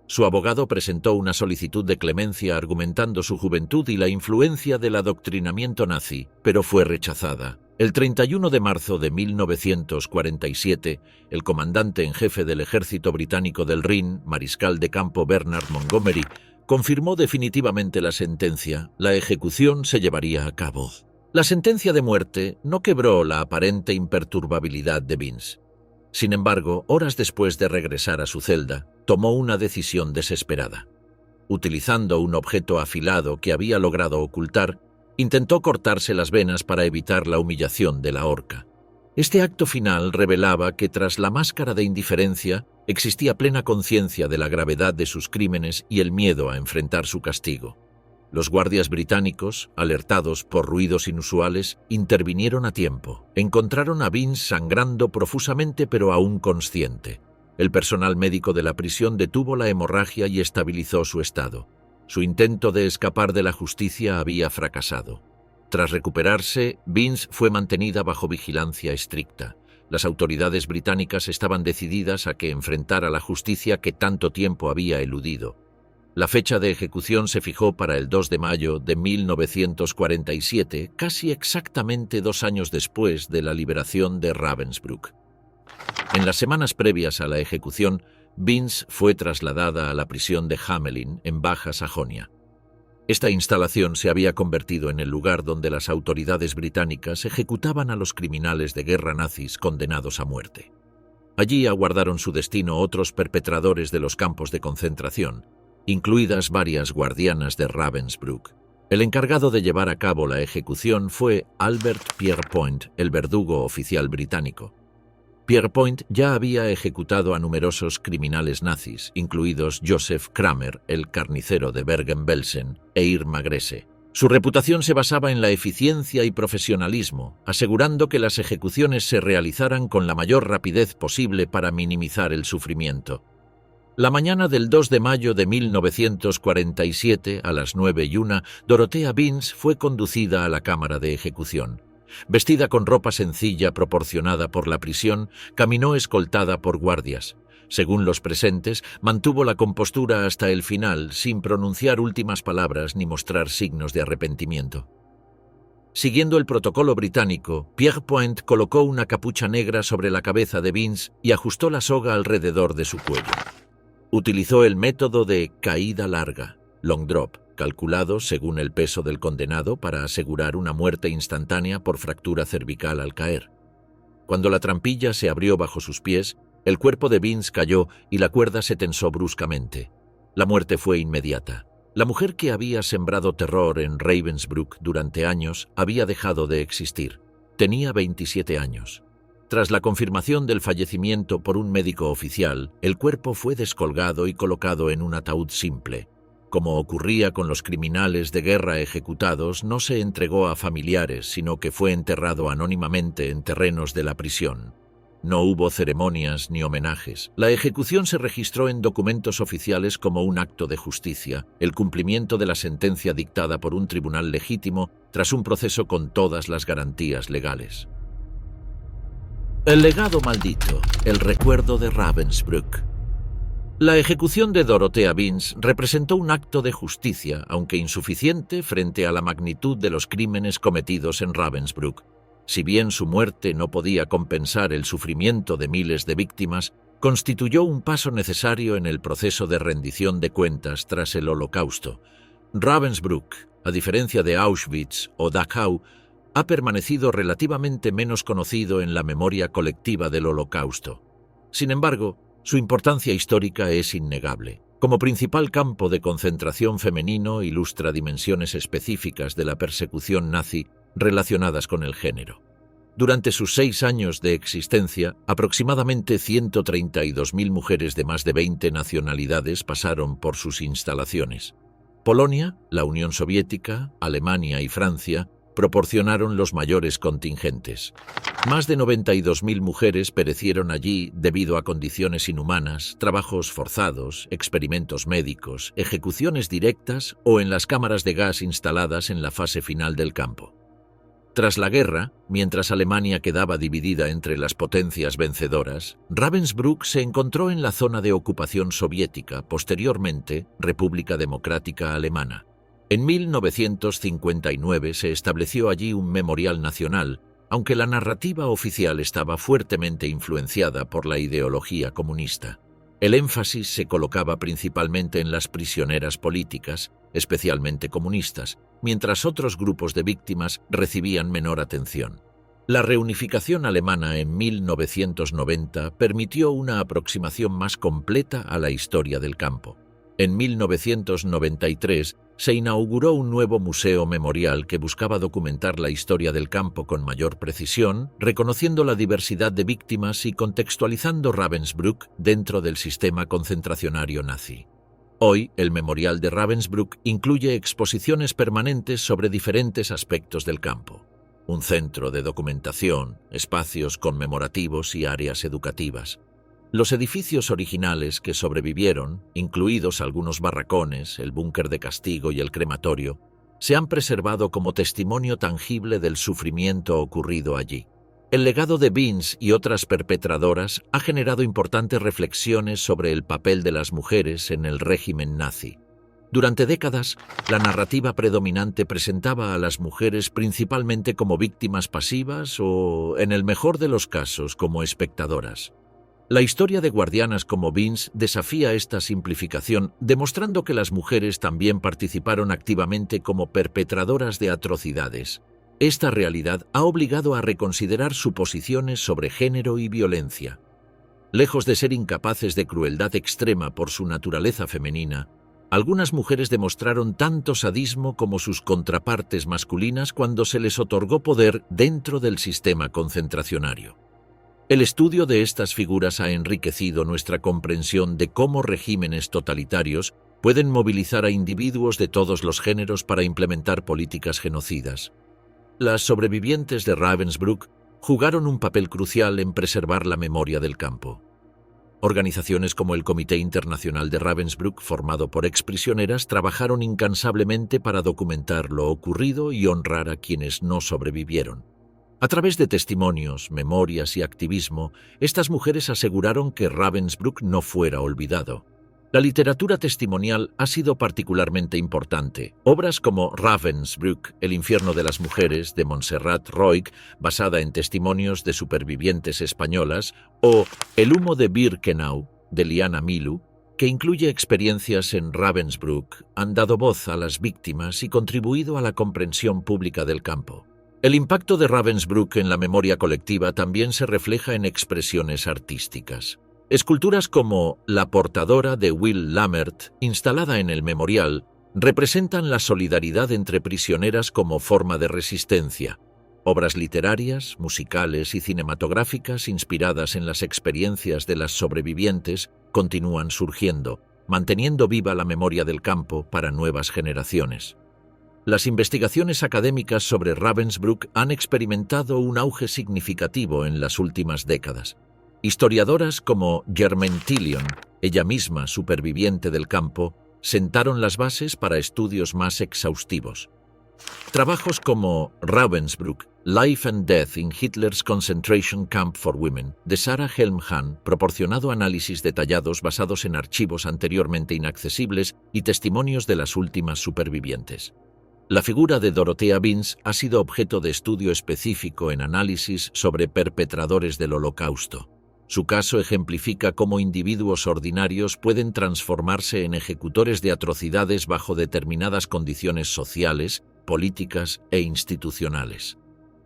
Su abogado presentó una solicitud de clemencia argumentando su juventud y la influencia del adoctrinamiento nazi, pero fue rechazada. El 31 de marzo de 1947, el comandante en jefe del ejército británico del Rin, mariscal de campo Bernard Montgomery, confirmó definitivamente la sentencia. La ejecución se llevaría a cabo. La sentencia de muerte no quebró la aparente imperturbabilidad de Vince. Sin embargo, horas después de regresar a su celda, tomó una decisión desesperada. Utilizando un objeto afilado que había logrado ocultar, intentó cortarse las venas para evitar la humillación de la horca. Este acto final revelaba que tras la máscara de indiferencia existía plena conciencia de la gravedad de sus crímenes y el miedo a enfrentar su castigo. Los guardias británicos, alertados por ruidos inusuales, intervinieron a tiempo. Encontraron a Vince sangrando profusamente pero aún consciente. El personal médico de la prisión detuvo la hemorragia y estabilizó su estado. Su intento de escapar de la justicia había fracasado. Tras recuperarse, Vince fue mantenida bajo vigilancia estricta. Las autoridades británicas estaban decididas a que enfrentara la justicia que tanto tiempo había eludido. La fecha de ejecución se fijó para el 2 de mayo de 1947, casi exactamente 2 años después de la liberación de Ravensbrück. En las semanas previas a la ejecución, Vince fue trasladada a la prisión de Hamelin, en Baja Sajonia. Esta instalación se había convertido en el lugar donde las autoridades británicas ejecutaban a los criminales de guerra nazis condenados a muerte. Allí aguardaron su destino otros perpetradores de los campos de concentración, incluidas varias guardianas de Ravensbrück. El encargado de llevar a cabo la ejecución fue Albert Pierrepoint, el verdugo oficial británico. Pierrepoint ya había ejecutado a numerosos criminales nazis, incluidos Joseph Kramer, el carnicero de Bergen-Belsen, e Irma Grese. Su reputación se basaba en la eficiencia y profesionalismo, asegurando que las ejecuciones se realizaran con la mayor rapidez posible para minimizar el sufrimiento. La mañana del 2 de mayo de 1947, a las 9:01, Dorothea Vince fue conducida a la cámara de ejecución. Vestida con ropa sencilla proporcionada por la prisión, caminó escoltada por guardias. Según los presentes, mantuvo la compostura hasta el final, sin pronunciar últimas palabras ni mostrar signos de arrepentimiento. Siguiendo el protocolo británico, Pierrepoint colocó una capucha negra sobre la cabeza de Vince y ajustó la soga alrededor de su cuello. Utilizó el método de caída larga, long drop, calculado según el peso del condenado para asegurar una muerte instantánea por fractura cervical al caer. Cuando la trampilla se abrió bajo sus pies, el cuerpo de Vince cayó y la cuerda se tensó bruscamente. La muerte fue inmediata. La mujer que había sembrado terror en Ravensbrück durante años había dejado de existir. Tenía 27 años. Tras la confirmación del fallecimiento por un médico oficial, el cuerpo fue descolgado y colocado en un ataúd simple. Como ocurría con los criminales de guerra ejecutados, no se entregó a familiares, sino que fue enterrado anónimamente en terrenos de la prisión. No hubo ceremonias ni homenajes. La ejecución se registró en documentos oficiales como un acto de justicia, el cumplimiento de la sentencia dictada por un tribunal legítimo tras un proceso con todas las garantías legales. El legado maldito, el recuerdo de Ravensbrück. La ejecución de Dorothea Vince representó un acto de justicia, aunque insuficiente frente a la magnitud de los crímenes cometidos en Ravensbrück. Si bien su muerte no podía compensar el sufrimiento de miles de víctimas, constituyó un paso necesario en el proceso de rendición de cuentas tras el Holocausto. Ravensbrück, a diferencia de Auschwitz o Dachau, ha permanecido relativamente menos conocido en la memoria colectiva del Holocausto. Sin embargo, su importancia histórica es innegable. Como principal campo de concentración femenino, ilustra dimensiones específicas de la persecución nazi relacionadas con el género. Durante sus 6 años de existencia, aproximadamente 132.000 mujeres de más de 20 nacionalidades pasaron por sus instalaciones. Polonia, la Unión Soviética, Alemania y Francia proporcionaron los mayores contingentes. Más de 92.000 mujeres perecieron allí debido a condiciones inhumanas, trabajos forzados, experimentos médicos, ejecuciones directas o en las cámaras de gas instaladas en la fase final del campo. Tras la guerra, mientras Alemania quedaba dividida entre las potencias vencedoras, Ravensbrück se encontró en la zona de ocupación soviética, posteriormente República Democrática Alemana. En 1959 se estableció allí un memorial nacional, aunque la narrativa oficial estaba fuertemente influenciada por la ideología comunista. El énfasis se colocaba principalmente en las prisioneras políticas, especialmente comunistas, mientras otros grupos de víctimas recibían menor atención. La reunificación alemana en 1990 permitió una aproximación más completa a la historia del campo. En 1993 se inauguró un nuevo museo memorial que buscaba documentar la historia del campo con mayor precisión, reconociendo la diversidad de víctimas y contextualizando Ravensbrück dentro del sistema concentracionario nazi. Hoy, el Memorial de Ravensbrück incluye exposiciones permanentes sobre diferentes aspectos del campo. Un centro de documentación, espacios conmemorativos y áreas educativas. Los edificios originales que sobrevivieron, incluidos algunos barracones, el búnker de castigo y el crematorio, se han preservado como testimonio tangible del sufrimiento ocurrido allí. El legado de Vince y otras perpetradoras ha generado importantes reflexiones sobre el papel de las mujeres en el régimen nazi. Durante décadas, la narrativa predominante presentaba a las mujeres principalmente como víctimas pasivas o, en el mejor de los casos, como espectadoras. La historia de guardianas como Vince desafía esta simplificación, demostrando que las mujeres también participaron activamente como perpetradoras de atrocidades. Esta realidad ha obligado a reconsiderar suposiciones sobre género y violencia. Lejos de ser incapaces de crueldad extrema por su naturaleza femenina, algunas mujeres demostraron tanto sadismo como sus contrapartes masculinas cuando se les otorgó poder dentro del sistema concentracionario. El estudio de estas figuras ha enriquecido nuestra comprensión de cómo regímenes totalitarios pueden movilizar a individuos de todos los géneros para implementar políticas genocidas. Las sobrevivientes de Ravensbrück jugaron un papel crucial en preservar la memoria del campo. Organizaciones como el Comité Internacional de Ravensbrück, formado por exprisioneras, trabajaron incansablemente para documentar lo ocurrido y honrar a quienes no sobrevivieron. A través de testimonios, memorias y activismo, estas mujeres aseguraron que Ravensbrück no fuera olvidado. La literatura testimonial ha sido particularmente importante. Obras como Ravensbrück, El infierno de las mujeres, de Montserrat Roig, basada en testimonios de supervivientes españolas, o El humo de Birkenau, de Liana Milu, que incluye experiencias en Ravensbrück, han dado voz a las víctimas y contribuido a la comprensión pública del campo. El impacto de Ravensbrück en la memoria colectiva también se refleja en expresiones artísticas. Esculturas como La portadora de Will Lammert, instalada en el memorial, representan la solidaridad entre prisioneras como forma de resistencia. Obras literarias, musicales y cinematográficas inspiradas en las experiencias de las sobrevivientes continúan surgiendo, manteniendo viva la memoria del campo para nuevas generaciones. Las investigaciones académicas sobre Ravensbrück han experimentado un auge significativo en las últimas décadas. Historiadoras como Germaine Tillion, ella misma superviviente del campo, sentaron las bases para estudios más exhaustivos. Trabajos como Ravensbrück, Life and Death in Hitler's Concentration Camp for Women, de Sarah Helm-Hahn, proporcionado análisis detallados basados en archivos anteriormente inaccesibles y testimonios de las últimas supervivientes. La figura de Dorothea Binz ha sido objeto de estudio específico en análisis sobre perpetradores del Holocausto. Su caso ejemplifica cómo individuos ordinarios pueden transformarse en ejecutores de atrocidades bajo determinadas condiciones sociales, políticas e institucionales.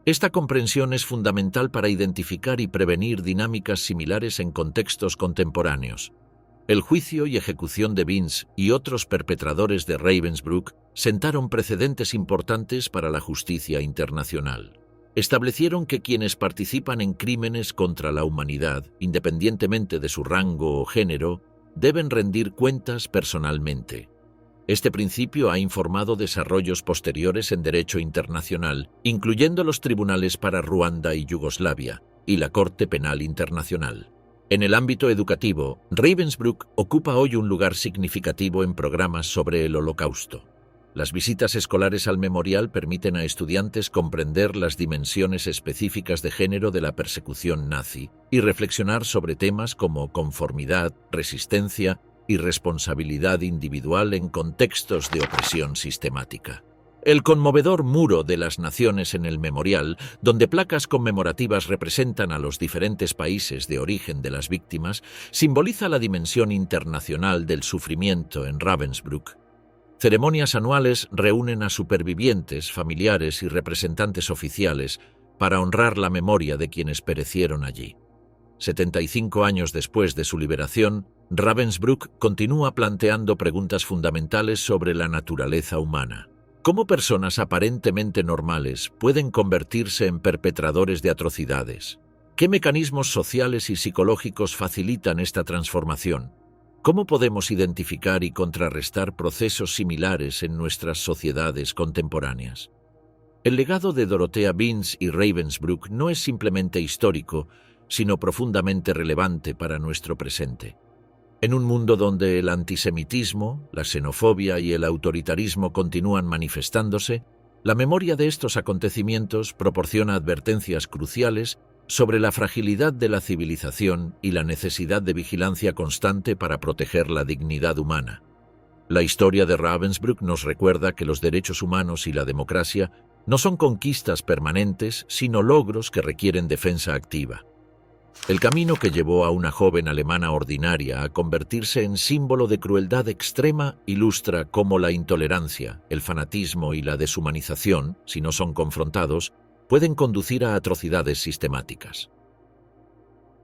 Esta comprensión es fundamental para identificar y prevenir dinámicas similares en contextos contemporáneos. El juicio y ejecución de Binz y otros perpetradores de Ravensbrück sentaron precedentes importantes para la justicia internacional. Establecieron que quienes participan en crímenes contra la humanidad, independientemente de su rango o género, deben rendir cuentas personalmente. Este principio ha informado desarrollos posteriores en derecho internacional, incluyendo los tribunales para Ruanda y Yugoslavia, y la Corte Penal Internacional. En el ámbito educativo, Ravensbrück ocupa hoy un lugar significativo en programas sobre el Holocausto. Las visitas escolares al memorial permiten a estudiantes comprender las dimensiones específicas de género de la persecución nazi y reflexionar sobre temas como conformidad, resistencia y responsabilidad individual en contextos de opresión sistemática. El conmovedor Muro de las Naciones en el memorial, donde placas conmemorativas representan a los diferentes países de origen de las víctimas, simboliza la dimensión internacional del sufrimiento en Ravensbrück. Ceremonias anuales reúnen a supervivientes, familiares y representantes oficiales para honrar la memoria de quienes perecieron allí. 75 años después de su liberación, Ravensbrück continúa planteando preguntas fundamentales sobre la naturaleza humana. ¿Cómo personas aparentemente normales pueden convertirse en perpetradores de atrocidades? ¿Qué mecanismos sociales y psicológicos facilitan esta transformación? ¿Cómo podemos identificar y contrarrestar procesos similares en nuestras sociedades contemporáneas? El legado de Dorothea Binz y Ravensbrück no es simplemente histórico, sino profundamente relevante para nuestro presente. En un mundo donde el antisemitismo, la xenofobia y el autoritarismo continúan manifestándose, la memoria de estos acontecimientos proporciona advertencias cruciales sobre la fragilidad de la civilización y la necesidad de vigilancia constante para proteger la dignidad humana. La historia de Ravensbrück nos recuerda que los derechos humanos y la democracia no son conquistas permanentes, sino logros que requieren defensa activa. El camino que llevó a una joven alemana ordinaria a convertirse en símbolo de crueldad extrema ilustra cómo la intolerancia, el fanatismo y la deshumanización, si no son confrontados, pueden conducir a atrocidades sistemáticas.